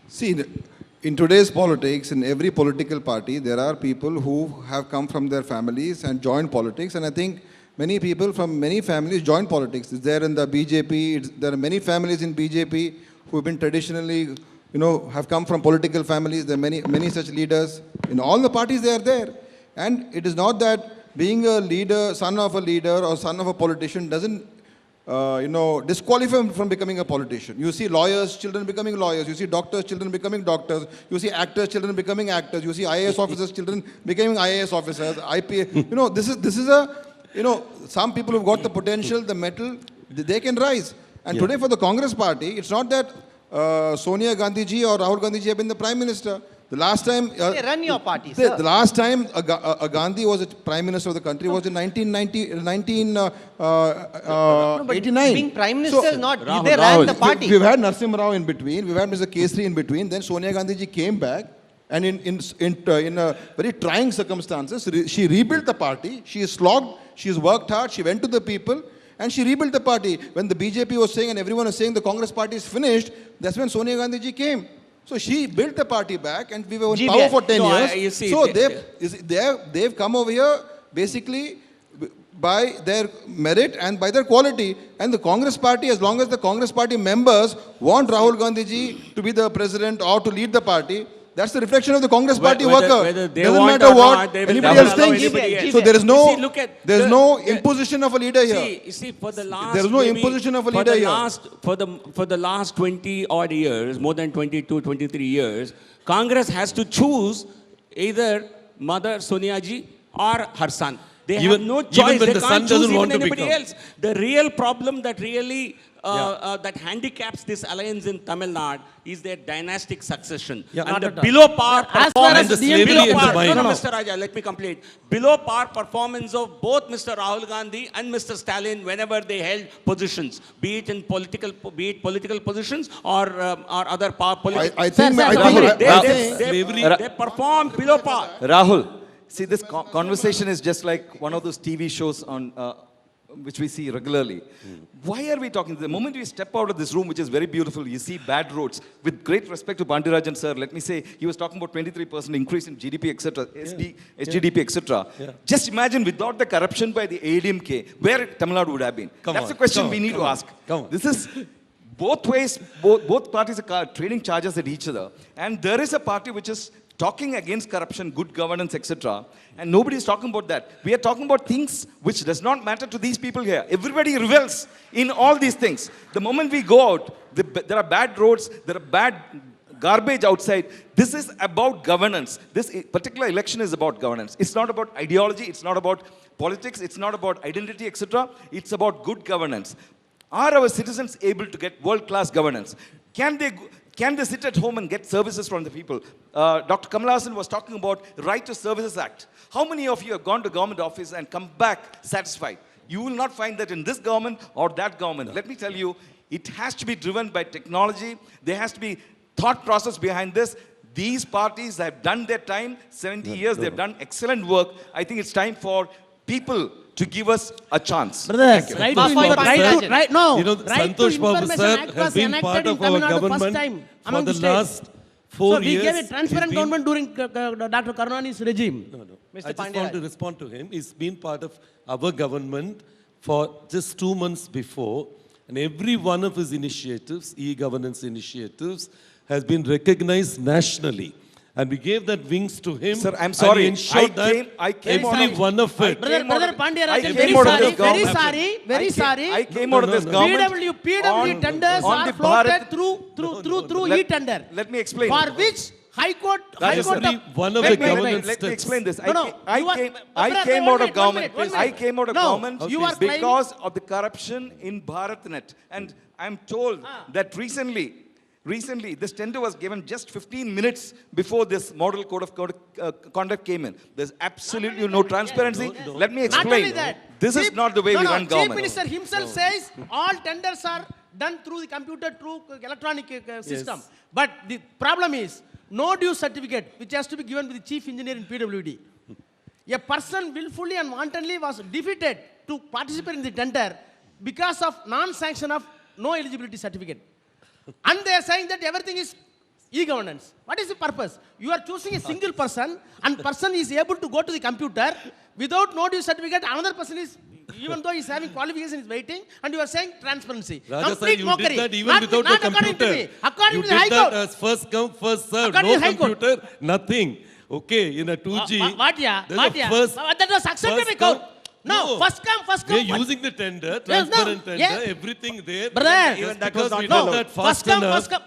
See, in today's politics, in every political party, there are people who have come from their families and joined politics. And I think many people from many families join politics. It's there in the BJP. There are many families in BJP who have been traditionally, have come from political families. There are many such leaders. In all the parties, they are there. And it is not that being a leader, son of a leader or son of a politician doesn't disqualify him from becoming a politician. You see lawyers' children becoming lawyers. You see doctors' children becoming doctors. You see actors' children becoming actors. You see IAS officers' children becoming IAS officers. IPA. This is some people who've got the potential, the mettle, they can rise. And today for the Congress party, it's not that Sonia Gandhi ji or Rahul Gandhi ji have been the prime minister. The last time... They run your party, the, sir. the last time a Gandhi was a prime minister of the country was in 1989. Being prime minister is not... Rahul, they ran Rahul. the party. We've had Narsimha Rao in between. We've had Mr. Kesri in between. Then Sonia Gandhi ji came back, and in very trying circumstances, she rebuilt the party. She is slogged. She has worked hard. She went to the people, and she rebuilt the party. When the BJP was saying, and everyone was saying the Congress party is finished, that's when Sonia Gandhi ji came. So she built the party back, and we were in power for 10 No, years. you see, So they've come over here basically by their merit and by their quality. And the Congress party, as long as the Congress party members want Rahul Gandhi ji to be the president or to lead the party, that's the reflection of the Congress party worker. Whether they Doesn't want matter or what not, they will anybody never else allow thinks. anybody else. So there is You no, see, look at there's the- no imposition of a leader here. See, for the last... There is no maybe imposition of a for leader the here. last, for the last 20 odd years, more than 22, 23 years, Congress has to choose either Mother Sonia ji or her son. They have Even- no even choice. when They the can't son choose doesn't even want to anybody become. else. The real problem that really that handicaps this alliance in Tamil Nadu is their dynastic succession. Yeah. And Not the at all. below par As far as performance... the DMK slavery is in the concerned- mind. No, No, Mr. Raja, let me complete. Below par performance of both Mr. Rahul Gandhi and Mr. Stalin whenever they held positions, be it political positions or other power political. I think, Sir, I sir, think, Rahul, Slavery- they perform below par. Rahul, see, this conversation is just like one of those TV shows on which we see regularly. Why are we talking? The moment we step out of this room, which is very beautiful, you see bad roads. With great respect to Pandirajan sir, let me say, he was talking about 23% increase in GDP, etc., SGDP, etc. Yeah. Just imagine without the corruption by the ADMK, where Tamil Nadu would have been. Come That's on, the question come we on, need come to on, ask. come on. This is both ways, both parties are trading charges at each other. And there is a party which is talking against corruption, good governance, etc. And nobody is talking about that. We are talking about things which does not matter to these people here. Everybody revels in all these things. The moment we go out, there are bad roads, there are bad garbage outside. This is about governance. This particular election is about governance. It's not about ideology. It's not about politics. It's not about identity, etc. It's about good governance. Are our citizens able to get world-class governance? Can they sit at home and get services from the people? Dr. Kamal Hassan was talking about Right to Services Act. How many of you have gone to government office and come back satisfied? You will not find that in this government or that government. Let me tell you, it has to be driven by technology. There has to be thought process behind this. These parties have done their time, 70 years, they've done excellent work. I think it's time for people to give us a chance. Brothers, right to Santosh Babu sir, right, no. You know, Right to Santosh Babu Information sir Act has was been enacted part in of Tamil our Nadu first government time for among the states. last 4 So we years. gave a He's transparent been- government during Dr. Karunani's regime. No. Mr. I just Pandya want to Raj. respond to him. He's been part of our government for just 2 months before, and every one of his initiatives, e-governance initiatives, has been recognized nationally And we gave that wings to him. Sir, I'm and sorry. he ensured I came every out of- one of it. Brother Pandya, came very out of sorry, this very government. sorry, very sorry. I came out of this government. PW tenders on are the floated Bharat- through Let- e-tender. let me explain. For which High Court That is of- every one of Wait, the wait, government Let me steps. explain this. No, no, I you are- came brother, out one of minute, government. one minute. I came out of No, government you are claiming- because of the corruption in BharatNet. And I'm told that recently this tender was given just 15 minutes before this model code of conduct came in. There's absolutely no transparency. Let me Not only explain. that. This is not the way we run Chief government. Minister himself says all tenders are done through the computer, through electronic system. But the problem is, no due certificate, which has to be given to the chief engineer in PWD. A person willfully and wantonly was defeated to participate in the tender because of non-sanction of no eligibility certificate. And they are saying that everything is e-governance. What is the purpose? You are choosing a single person, and person is able to go to the computer without no due certificate. Another person is, even though he is having qualification, is waiting, and you are saying transparency. Raja sir, Complete you mockery. did that even Not without not a according to computer. me. According You to the High did that Court. as first come, first served. According No to the High Court. computer, nothing. Okay, in a 2G. What, yeah? there's What, a yeah? first- That was accepted by first court. come- No, first come, first We're come. What? using the tender, Yes, no, transparent tender, yeah. everything there. Brother, Just that because was we not did allowed. that First fast come, enough. first come.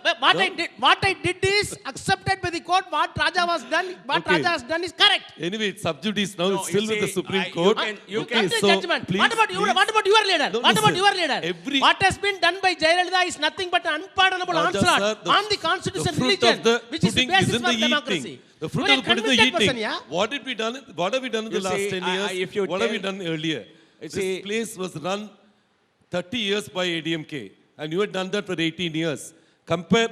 What I did is accepted by the court. What Raja was done, what Okay. Raja has done is correct. Anyway, it's sub judice now. No, It's still you with the see, Supreme you Court. can- you You can- come to so judgment. please, What about you? please. What about your leader? No, What about listen, your leader? every- What has been done by Jayalalitha is nothing but an unpardonable Raja onslaught sir, on the constitution the fruit religion, of the which is the pudding basis is in for the democracy. eating. The fruit You are of the pudding is the convicted person, eating. yeah? What have we done in the You last see, 10 years? if you What have we tell- done earlier? This see- place was run 30 years by ADMK, and you had done that for 18 years. Compare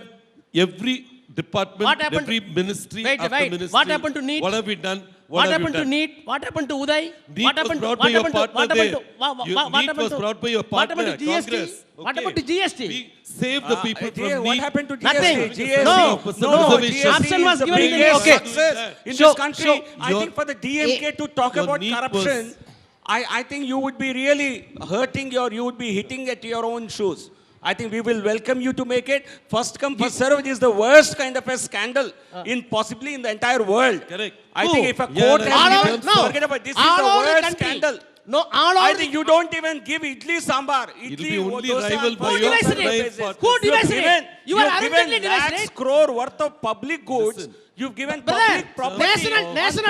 every department, What happened- every ministry Wait, after wait. ministry. What happened to NEET? What have we done? What have happened you to done? NEET? What happened to Uday? NEET What was happened to brought what by your happened to partner what happened there. to what NEET happened was to brought by your what happened partner, to GST? Congress. What Okay. happened to GST? We saved the people from what NEET. happened to Nothing. GST? No, no, GST option was is the given in the biggest okay. success in So- this country. so I your- think for the DMK to talk your about need corruption, was- I think you would be really hurting you would be hitting at your own shoes. I think we will welcome you to make it. First come, first served is the worst kind of a scandal in possibly in the entire world. Correct. I Who? think if a Yeah, court right. All has over, given, no. forget about this, is All the over the worst country. scandal. No, all I over think the you don't even give idli sambar. It'll Idli, be only dosa, rival by Who your devised prime it? partner. Who devised it? You are have arrogantly given devised lakhs it. crore worth of public goods. Listen. You've given Brother, public property. national,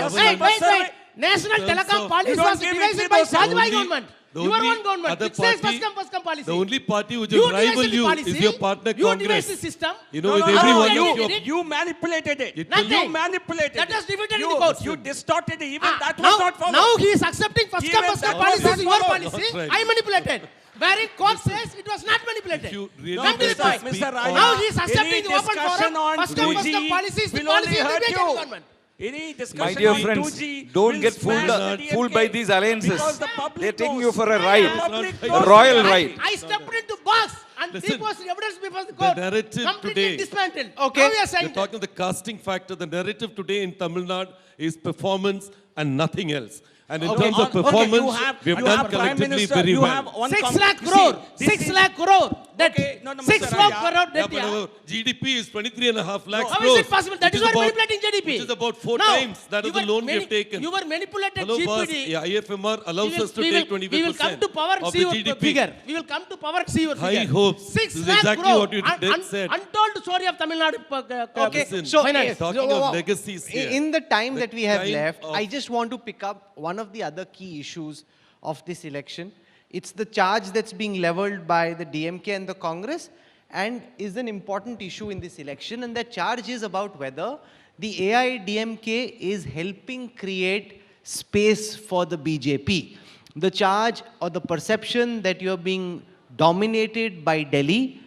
government. wait. National terms telecom of- policy You don't was give devised it by to those- Vajpayee only- government. the Your only own government, other which says party- first come policy. The only party which You will rival devised the you policy. is your partner You Congress. devised the system. You know, No, with no, no, everyone you of did your... it. You manipulated it. Nothing. You manipulated That it. was defeated in You- the courts. You distorted it. Even Ah, that now, was not followed. now he is accepting first come, Even first come that was policy not is your followed. policy. Not right. I manipulated. Wherein court says it was not manipulated. If you really Come to the dare to point. speak Mr. on- Raja, Now he is accepting any the open discussion forum. on First come, first 2G come policy is the will policy only of the hurt BJP you. government. Any discussion My dear on friends, 2G don't will get smash the DMK. fooled by these alliances. Because the public They're taking knows. you for a The ride, public a knows. royal ride. I stepped into box and Listen, deposed evidence before the court. narrative completely today- dismantled. Okay. Now we are You're saying talking of the casting factor. The narrative today in Tamil Nadu is performance and nothing else. And in terms of performance, we have you done have Prime collectively Minister, very you well. have one 6 com- lakh you see, crore. this 6 is- lakh crore. That Okay, no, 6 Mr. lakh Raja. crore Yeah, debt. but Yeah. our GDP is 23.5 lakhs How crores. is it possible? That which is why about- manipulating GDP. Which is about 4 Now, times. That is you the were loan we have mani- taken. You were manipulated Hello, boss. GPD. Yeah, IFMR allows us to we take will 25% we will come to power and of see the your GDP. figure. We will come to power and see your High figure. hopes. 6 This is lakh exactly crore. what you did said. Untold story of Tamil Nadu. Okay, Listen, so finance. Talking so, of legacies here. in the time The that we have kind left, of- I just want to pick up one of the other key issues of this election. It's the charge that's being leveled by the DMK and the Congress, and is an important issue in this election. And that charge is about whether the AIDMK is helping create space for the BJP. The charge or the perception that you're being dominated by Delhi,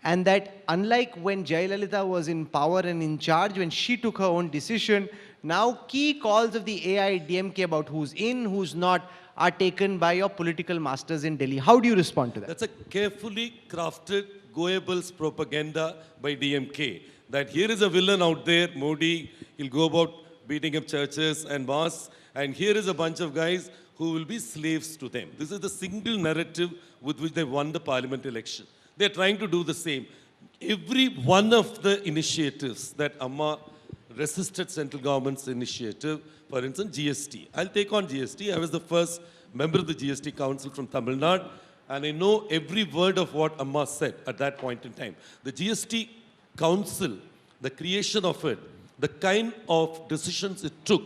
and that unlike when Jayalalitha was in power and in charge, when she took her own decision, now key calls of the AIDMK about who's in, who's not, are taken by your political masters in Delhi. How do you respond to that? That's a carefully crafted Goebbels propaganda by DMK. That here is a villain out there, Modi, he'll go about beating up churches and mosques, and here is a bunch of guys who will be slaves to them. This is the single narrative with which they won the parliament election. They're trying to do the same. Every one of the initiatives that Amma resisted central government's initiative, for instance, GST. I'll take on GST. I was the first member of the GST Council from Tamil Nadu, and I know every word of what Amma said at that point in time. The GST Council, the creation of it, the kind of decisions it took,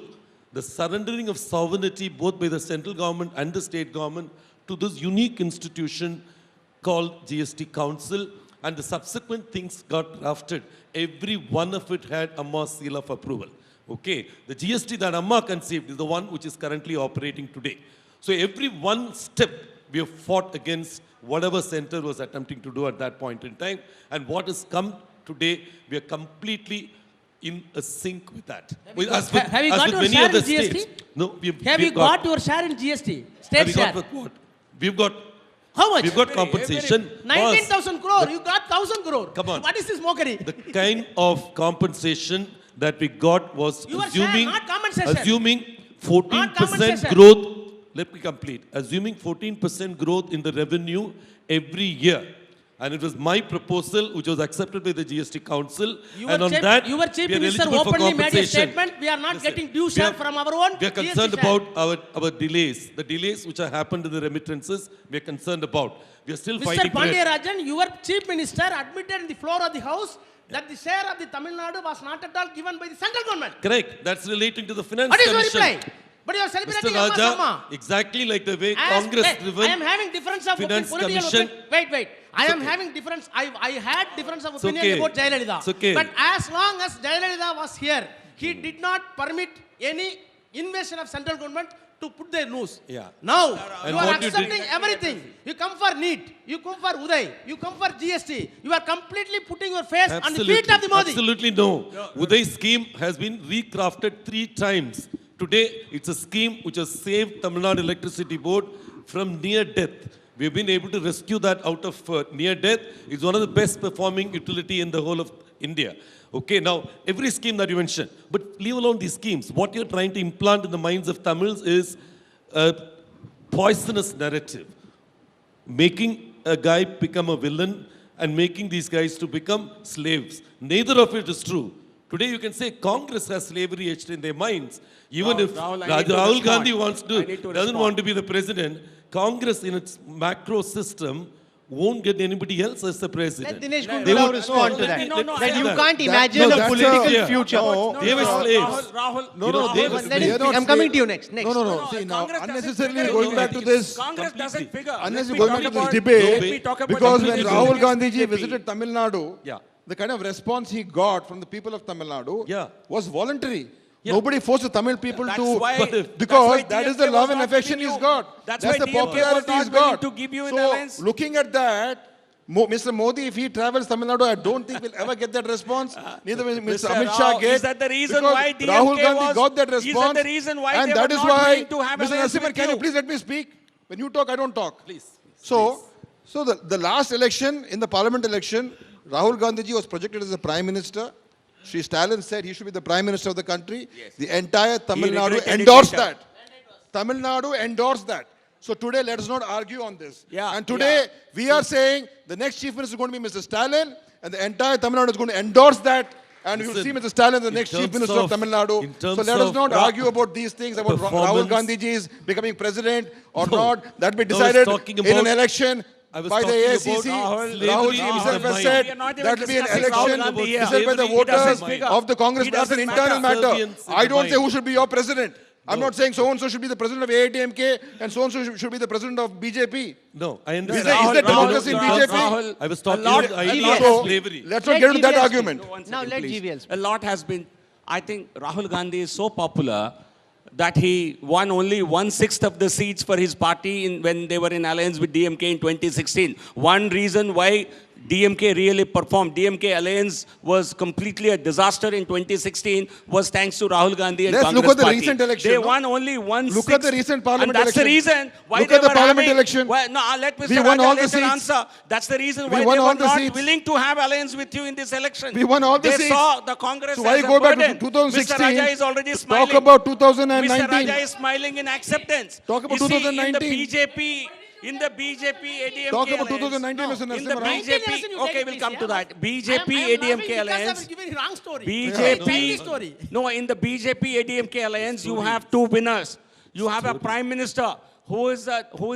the surrendering of sovereignty both by the central government and the state government to this unique institution called GST Council, and the subsequent things got drafted. Every one of it had Amma's seal of approval. Okay, the GST that Amma conceived is the one which is currently operating today. So every one step we have fought against whatever center was attempting to do at that point in time, and what has come today, we are completely in a sync with that. Have you got your share in GST? No, Have you got your share in GST? State share. What? We've got. How much? We've got compensation. 19,000 crore. You got 1,000 crore. Come on. What is this mockery? The kind of compensation that we got was Your share, not compensation. assuming Not 14% compensation. growth. Let me complete. Assuming 14% growth in the revenue every year. And it was my proposal, which was accepted by the GST Council. And on that, your chief we are minister eligible for openly made a compensation. statement. We are not Listen, getting due we share are- from our own. We are GST concerned share. about our delays. The delays which have happened in the remittances, we are concerned about. We are still Mr. fighting for it. Pandeyarajan, your chief minister admitted in the floor of the house that the share of the Tamil Nadu was not at all given by the central government. Correct. That's relating to the finance What is your commission. reply? But you are Mr. celebrating Amma Raja, Sama. exactly like the way As- Congress wait, driven. I am having difference of Finance political Commission- opinion. Wait. I am okay. having difference. I had difference of It's opinion okay. about Jayalalitha. It's okay. But as long as Jayalalitha was here, he did not permit any invasion of central government to put their nose. Yeah. Now, And you are what you did- accepting everything. You come for NEET. You come for Uday. You come for GST. You are completely putting your face on the feet of the Modi. Absolutely no. Uday scheme has been recrafted 3 times. Today, it's a scheme which has saved Tamil Nadu Electricity Board from near death. We've been able to rescue that out of near death. It's one of the best performing utility in the whole of India. Okay, now, every scheme that you mentioned, but leave alone these schemes. What you're trying to implant in the minds of Tamils is a poisonous narrative, making a guy become a villain and making these guys to become slaves. Neither of it is true. Today you can say Congress has slavery etched in their minds. Even if Rahul, I need to Rahul respond. Gandhi wants I to, need to doesn't respond. want to be the president, Congress in its macro system won't get anybody else as the president. Let Dinesh They Gundula would- respond to let that. me- No, let no, me I That say you that. can't That- imagine no, a that's political a- future. No, They were slaves. Rahul, No, You know, no, they they were were- slaves. they are not I'm coming slaves. to you next. No, no, No, no. See, now, Congress doesn't unnecessarily figure going in back to this, Congress doesn't Completely. figure. unnecessarily Let going me back to talk this about- debate, let me talk about because the when BJP Rahul against Gandhi ji BJP. visited Tamil Nadu, Yeah. the kind of response he got from the people of Tamil Nadu Yeah. was voluntary. Yeah. Nobody forced the Tamil people That's to, why- because that's why that is the DMK love was and not affection giving he's you- got. that's That's why the DMK was popularity not he's willing got. to give you an So, alliance. looking at that, Mr. Modi, if he travels Tamil Nadu, I don't think we'll ever get that response. Neither will Mr. Amit Shah Rao, get. is that the reason because why DMK Rahul Gandhi was- got that is that response. the reason why and they that were is not why, willing to have Mr. alliance Narasimhan, with can you you? please let me speak? When you talk, I don't talk. Please. So the last election, in the parliament election, Rahul Gandhi ji was projected as the prime minister. Sri Stalin said he should be the prime minister of the country. The entire Tamil Nadu regretted it endorsed later. that. Tamil Nadu endorsed that. So today, let us not argue on this. Yeah, And today, we are saying the next chief minister is going to be Mr. Stalin, and the entire Tamil Nadu is going to endorse that. And you will see Listen, Mr. Stalin, the in next chief terms minister of of- Tamil Nadu. in So terms let us of not argue about these things, about Rahul performance- Gandhi ji's becoming president or No. not. That be I was decided talking in an about- election I was by the talking AICC. about Rahul ji slavery himself in the has mind. said We are not even that will be an discussing Rahul election Gandhi here. decided by the Slavery in the voters mind. of the Congress. He That's an doesn't internal matter. matter. Serbians in I the don't say mind. who should be your president. I'm not saying so-and-so should be the president of AITMK and so-and-so should be the president of BJP. No, I Is understand. there- is there democracy in BJP? I was talking lot- about the a idea lot- of So, slavery. let's not Let get into that GVL argument. speak. One Now second, let please. GVL speak. A lot has been. I think Rahul Gandhi is so popular that he won only 1/6 of the seats for his party when they were in alliance with DMK in 2016. One reason why DMK really performed. DMK alliance was completely a disaster in 2016 was thanks to Rahul Gandhi and Let's Congress look at the party. recent election, They no? won only 1/6. Look at the recent parliament and that's election. the reason why Look they at the were parliament having, election. Well, no, let Mr. We won Raja all the later seats. answer. That's the reason We why won they all were the not seats. willing to have alliance with you in this election. We won all the they seats. saw the Congress So why as a go back to burden. 2016? Mr. Raja is already Talk smiling. about Mr. 2019. Raja is smiling in acceptance. Talk about You see, in 2019. the BJP, In the BJP ADMK Talk about alliance. 2019, Mr. In the Narasimha Rao. BJP, okay, we'll come to that. BJP I am ADMK laughing alliance. because I was giving wrong story. BJP. Story. No, in the BJP ADMK alliance, you have two winners. You have a prime minister who is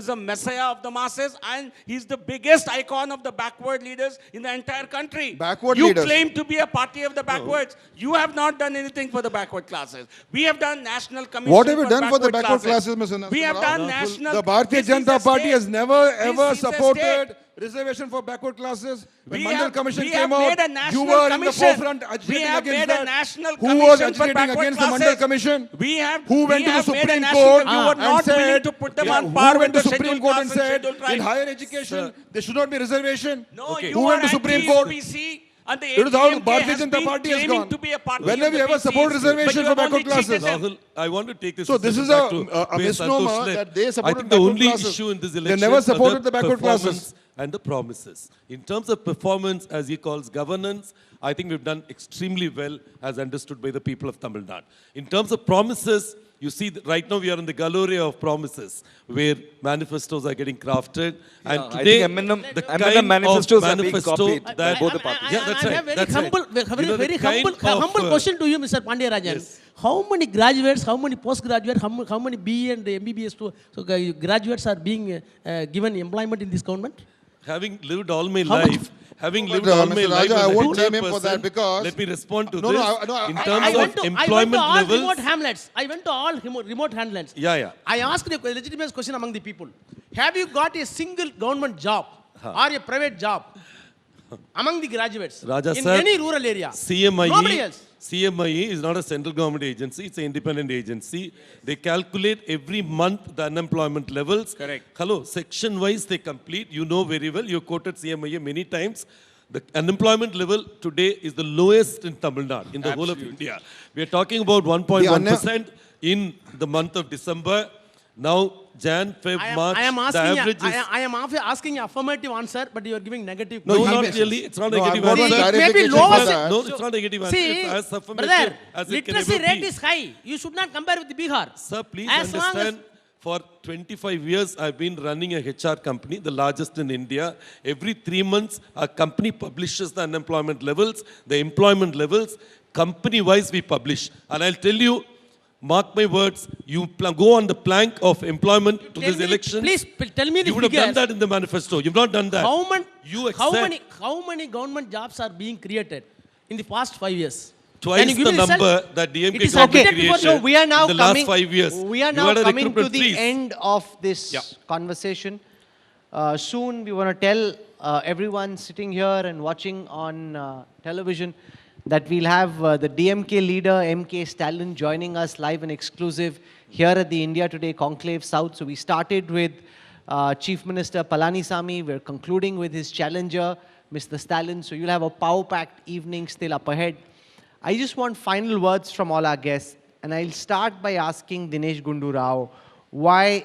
a messiah of the masses, and he's the biggest icon of the backward leaders in the entire country. Backward you leaders. claim to be a party of the backwards. You have not done anything for the backward classes. We have done national commission. What have you done for the backward classes, Mr. We have Narasimha Rao? done national. The Bharatiya This is a Janata Party state. has never ever This is a supported state. reservation for backward classes. When We Mandal have- Commission we came have out, made a national you were in the commission. forefront We agitating have against made a that. national Who was commission for agitating backward against the classes. Mandal Commission? We have. Who went we to the have made a Supreme national- Court You were and not willing said, to put them yeah, on who par went with to the Supreme scheduled Court class and and said scheduled tribes. in higher education there should not be reservation? No, Okay. you Who are went to Supreme Court? anti-UPC, and the It is how the ADMK Bharatiya has Janata been Party has claiming gone. to be a party When of have the you ever PCs, supported but reservation you for have backward only cheated classes? them. Rahul, I want to take this. So this discussion is back to a where misnomer Santosh led. that they I supported think the backward only classes. issue in this They election never are supported the backward performance classes. and the promises. In terms of performance, as he calls governance, I think we've done extremely well as understood by the people of Tamil Nadu. In terms of promises, you see, that right now we are in the galleria of promises, where manifestos are getting crafted. And I today, think M&M the M&M kind manifestos of are being manifesto copied by that both the parties. Yeah, that's I right. have very That's right. humble, You know, the very kind humble of, question to you, Mr. Pandya Rajan. Yes. How many graduates, how many postgraduates, how many BE and MBBS graduates are being given employment in this government? Having lived all my How much- life, having But, lived all my Mr. life Raja, as I a won't HR blame him for that person, because- let me respond to No, this. no, In I terms went of I went to employment all levels, remote hamlets. I went to all remote hamlets. Yeah, yeah. I asked a legitimate question among the people. Have you got a single government job or a private job among the graduates Raja in sir, any rural area? CMIE, Nobody else. CMIE is not a central government agency, it's an independent agency. They calculate every month the unemployment levels. Correct. Hello, section wise they complete. You know very well, you quoted CMIE many times. The unemployment level today is the lowest in Tamil Nadu, in the whole of India. We are talking about 1.1% in the month of December. Now, Jan, Feb, March, I am the asking, average is... I am asking affirmative answer, but you are giving negative. No, he not may- really. It's not No, negative I've got answer. one See, maybe clarification lower for se- that. No, it's not negative answer. See, It's as affirmative brother, as it can literacy ever rate be. is high. You should not compare with Bihar. Sir, please As long as- understand, for 25 years, I've been running a HR company, the largest in India. Every 3 months, our company publishes the unemployment levels, the employment levels. Company-wise, we publish. And I'll tell you, mark my words, you go on the plank of employment to Tell this me- election. please tell me the You would have done figures. that in the manifesto. You've not done that. You accept How many government jobs are being created in the past 5 years? Can twice you give the me result? number that DMK It is government updated before- created So we are now in the coming. last 5 years. We are You now had a coming to recruitment the freeze. end of this Yeah. conversation. Soon we want to tell everyone sitting here and watching on television that we'll have the DMK leader MK Stalin joining us live and exclusive here at the India Today Conclave South. So we started with Chief Minister Palanisamy. We're concluding with his challenger, Mr. Stalin. So you'll have a power-packed evening still up ahead. I just want final words from all our guests. And I'll start by asking Dinesh Gundu Rao why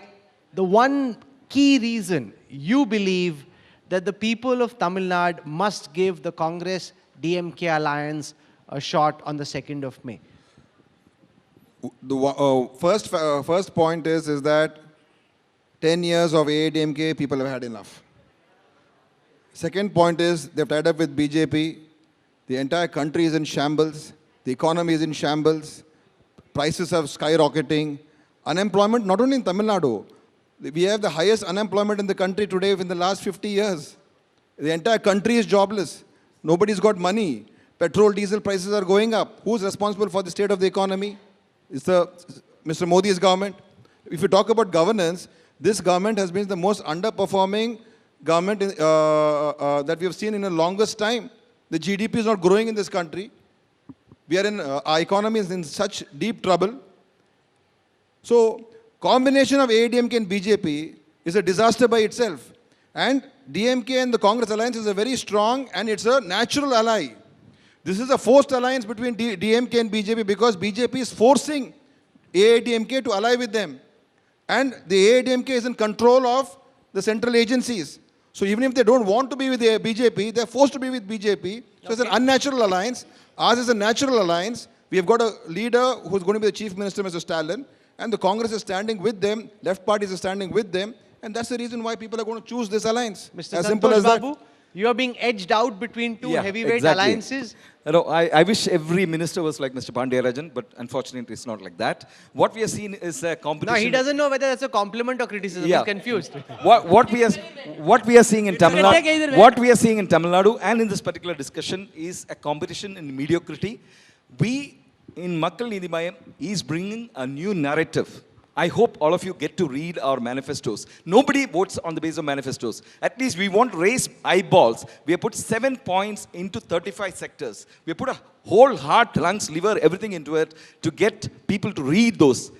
the one key reason you believe that the people of Tamil Nadu must give the Congress DMK alliance a shot on the 2nd of May. The first point is that 10 years of AADMK, people have had enough. Second point is they've tied up with BJP. The entire country is in shambles. The economy is in shambles. Prices are skyrocketing. Unemployment, not only in Tamil Nadu, we have the highest unemployment in the country today in the last 50 years. The entire country is jobless. Nobody's got money. Petrol, diesel prices are going up. Who's responsible for the state of the economy? It's Mr. Modi's government. If you talk about governance, this government has been the most underperforming government that we have seen in the longest time. The GDP is not growing in this country. We are our economy is in such deep trouble. So, combination of ADMK and BJP is a disaster by itself. And DMK and the Congress alliance is a very strong and it's a natural ally. This is a forced alliance between DMK and BJP because BJP is forcing AIDMK to ally with them. And the AIDMK is in control of the central agencies. So even if they don't want to be with the BJP, they're forced to be with BJP. So it's an unnatural alliance. Ours is a natural alliance. We have got a leader who's going to be the chief minister, Mr. Stalin. And the Congress is standing with them. Left parties are standing with them. And that's the reason why people are going to choose this alliance. Mr. As simple Santosh as that. Babu, you are being edged out between two Yeah, heavyweight exactly. alliances. I wish every minister was like Mr. Pandeyarajan, but unfortunately it's not like that. What we are seeing is a competition. Now, he doesn't know whether that's a compliment or criticism. Yeah. He's confused. What we are seeing in Tamil take either Nadu, way. what we are seeing in Tamil Nadu and in this particular discussion is a competition in mediocrity. We in Makkal Needhi Mayam is bringing a new narrative. I hope all of you get to read our manifestos. Nobody votes on the basis of manifestos. At least we want to raise eyeballs. We have put 7 points into 35 sectors. We have put a whole heart, lungs, liver, everything into it to get people to read those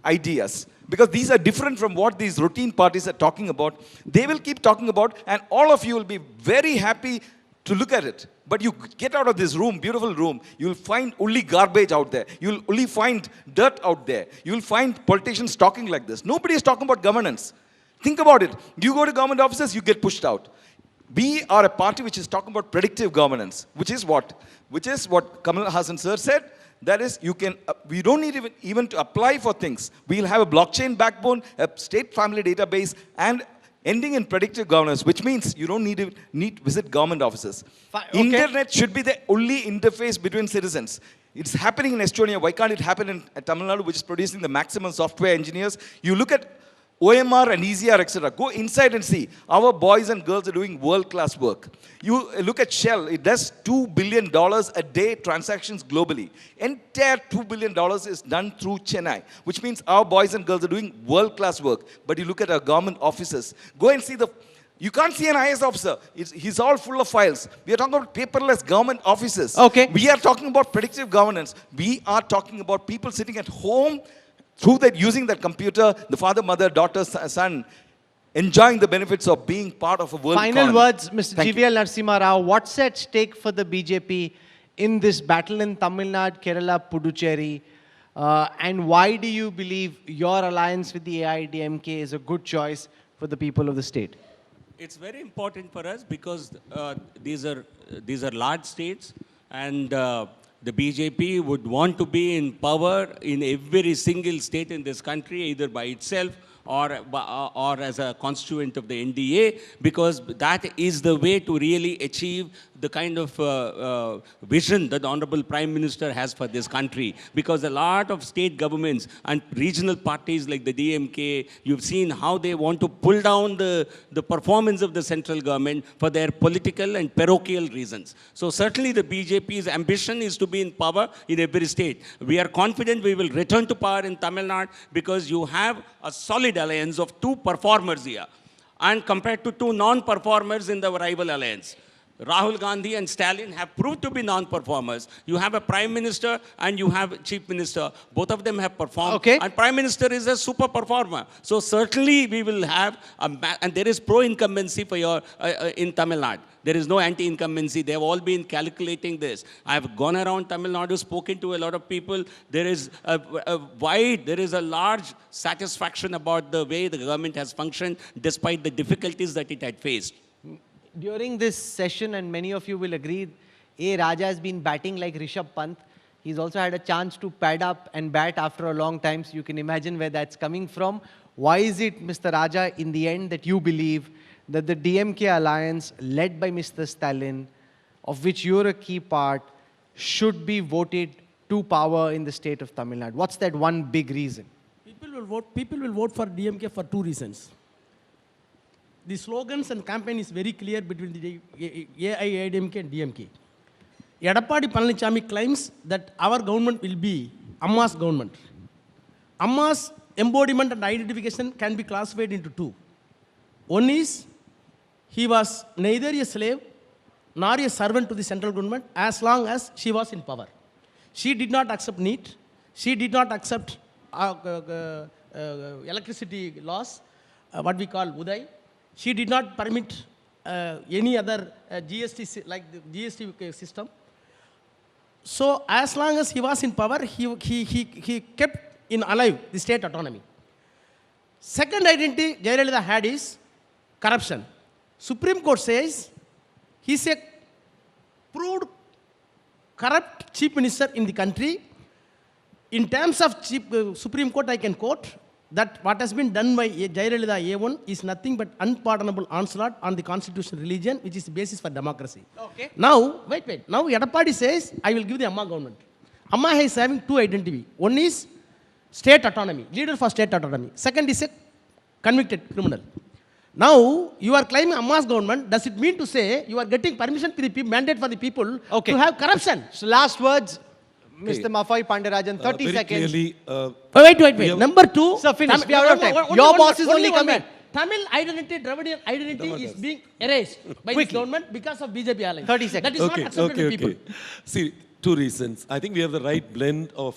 ideas. Because these are different from what these routine parties are talking about. They will keep talking about, and all of you will be very happy to look at it. But you get out of this room, beautiful room, you'll find only garbage out there. You'll only find dirt out there. You'll find politicians talking like this. Nobody is talking about governance. Think about it. You go to government offices, you get pushed out. We are a party which is talking about predictive governance, which is what? Which is what Kamal Hassan sir said. That is, you can. We don't need even to apply for things. We'll have a blockchain backbone, a state family database, and ending in predictive governance, which means you don't need to visit government offices. Okay. Internet should be the only interface between citizens. It's happening in Estonia. Why can't it happen in Tamil Nadu, which is producing the maximum software engineers? You look at OMR and EZR, etc. Go inside and see. Our boys and girls are doing world-class work. You look at Shell. It does $2 billion a day transactions globally. Entire $2 billion is done through Chennai, which means our boys and girls are doing world-class work. But you look at our government offices. Go and see the... You can't see an IS officer. He's all full of files. We are talking about paperless government offices. Okay. We are talking about predictive governance. We are talking about people sitting at home through that, using that computer, the father, mother, daughter, son, enjoying the benefits of being part of a world Final economy. words, Mr. Thank you. GVL Narasimha Rao. What's at stake for the BJP in this battle in Tamil Nadu, Kerala, Puducherry? And why do you believe your alliance with the AIDMK is a good choice for the people of the state? It's very important for us because these are large states, and the BJP would want to be in power in every single state in this country, either by itself or as a constituent of the NDA, because that is the way to really achieve the kind of vision that the Honorable Prime Minister has for this country. Because a lot of state governments and regional parties like the DMK, you've seen how they want to pull down the performance of the central government for their political and parochial reasons. So certainly the BJP's ambition is to be in power in every state. We are confident we will return to power in Tamil Nadu because you have a solid alliance of two performers here, and compared to two non-performers in the rival alliance. Rahul Gandhi and Stalin have proved to be non-performers. You have a prime minister and you have a chief minister. Both of them have performed. Okay. And prime minister is a super performer. So certainly we will have, and there is pro-incumbency for your, in Tamil Nadu. There is no anti-incumbency. They have all been calculating this. I have gone around Tamil Nadu, spoken to a lot of people. There is there is a large satisfaction about the way the government has functioned despite the difficulties that it had faced. During this session, and many of you will agree, A. Raja has been batting like Rishabh Pant. He's also had a chance to pad up and bat after a long time, so you can imagine where that's coming from. Why is it, Mr. Raja, in the end, that you believe that the DMK alliance, led by Mr. Stalin, of which you're a key part, should be voted to power in the state of Tamil Nadu? What's that one big reason? People will vote for DMK for two reasons. The slogans and campaign is very clear between the AIADMK and DMK. Edappadi Palanichami claims that our government will be Amma's government. Amma's embodiment and identification can be classified into two. One is, he was neither a slave nor a servant to the central government as long as she was in power. She did not accept NEET. She did not accept electricity laws, what we call Uday. She did not permit any other GST, like the GST system. So as long as he was in power, he kept in alive the state autonomy. Second identity Jayalalitha had is corruption. Supreme Court says he's a proved corrupt chief minister in the country. In terms of Supreme Court, I can quote, that what has been done by Jayalalitha A1 is nothing but unpardonable onslaught on the constitutional religion, which is the basis for democracy. Okay. Now, wait. Now, Edappadi says, I will give the Amma government. Amma is having two identity. One is state autonomy, leader for state autonomy. Second is a convicted criminal. Now, you are claiming Amma's government. Does it mean to say you are getting permission to the people, mandate for the people Okay. to have corruption? So last words, Mr. Maffai Pandarajan, 30 very seconds. clearly, Wait. Number two. Sir, finish. Tam- We are out of time. one- Your one- boss one- is only one coming. minute. Tamil identity, Dravidian identity is being erased by this government because of BJP alliance. 30 seconds. That is not accepted by people. See, two reasons. I think we have the right blend of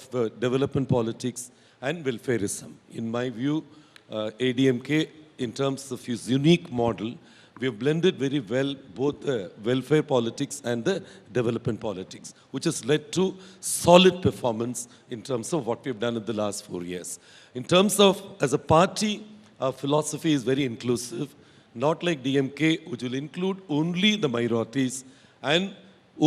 development politics and welfareism. In my view, ADMK, in terms of its unique model, we have blended very well both the welfare politics and the development politics, which has led to solid performance in terms of what we have done in the last 4 years. In terms of, as a party, our philosophy is very inclusive, not like DMK, which will include only the minorities and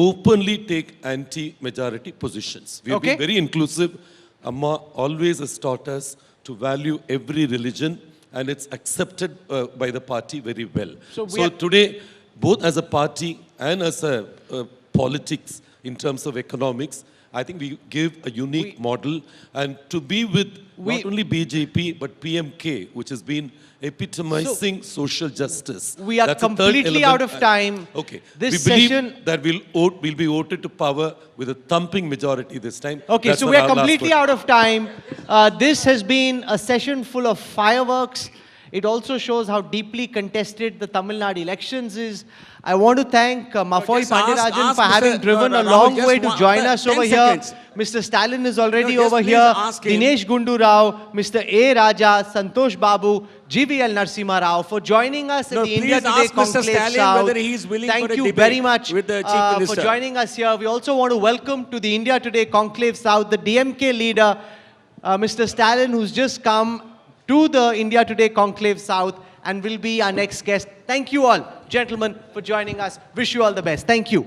openly take anti-majority positions. We have been Okay. very inclusive. Amma always has taught us to value every religion, and it's accepted by the party very well. So So, we are- today, both as a party and as a politics in terms of economics, I think we give a unique model, and to be with not only BJP but PMK, which has been epitomizing social justice. we are That's a third completely element. out of time. Okay. This we believe session- that we'll be voted to power with a thumping majority this time. Okay, That's so our we are last completely word. out of time. This has been a session full of fireworks. It also shows how deeply contested the Tamil Nadu elections is. I want to thank Maffoi Just ask Pandarajan for Mr. having driven a Rahul, long just way to one- join 10 us over here. seconds. Mr. Stalin is already No, just over please here. ask him. Dinesh Gundu Rao, Mr. A. Raja, Santosh Babu, GVL Narsimha Rao for joining us at No, the India please Today ask Mr. Conclave Stalin South. whether he is willing Thank for a you debate very much with the Chief for Minister. joining us here. We also want to welcome to the India Today Conclave South the DMK leader, Mr. Stalin, who's just come to the India Today Conclave South and will be our next guest. Thank you all, gentlemen, for joining us. Wish you all the best. Thank you.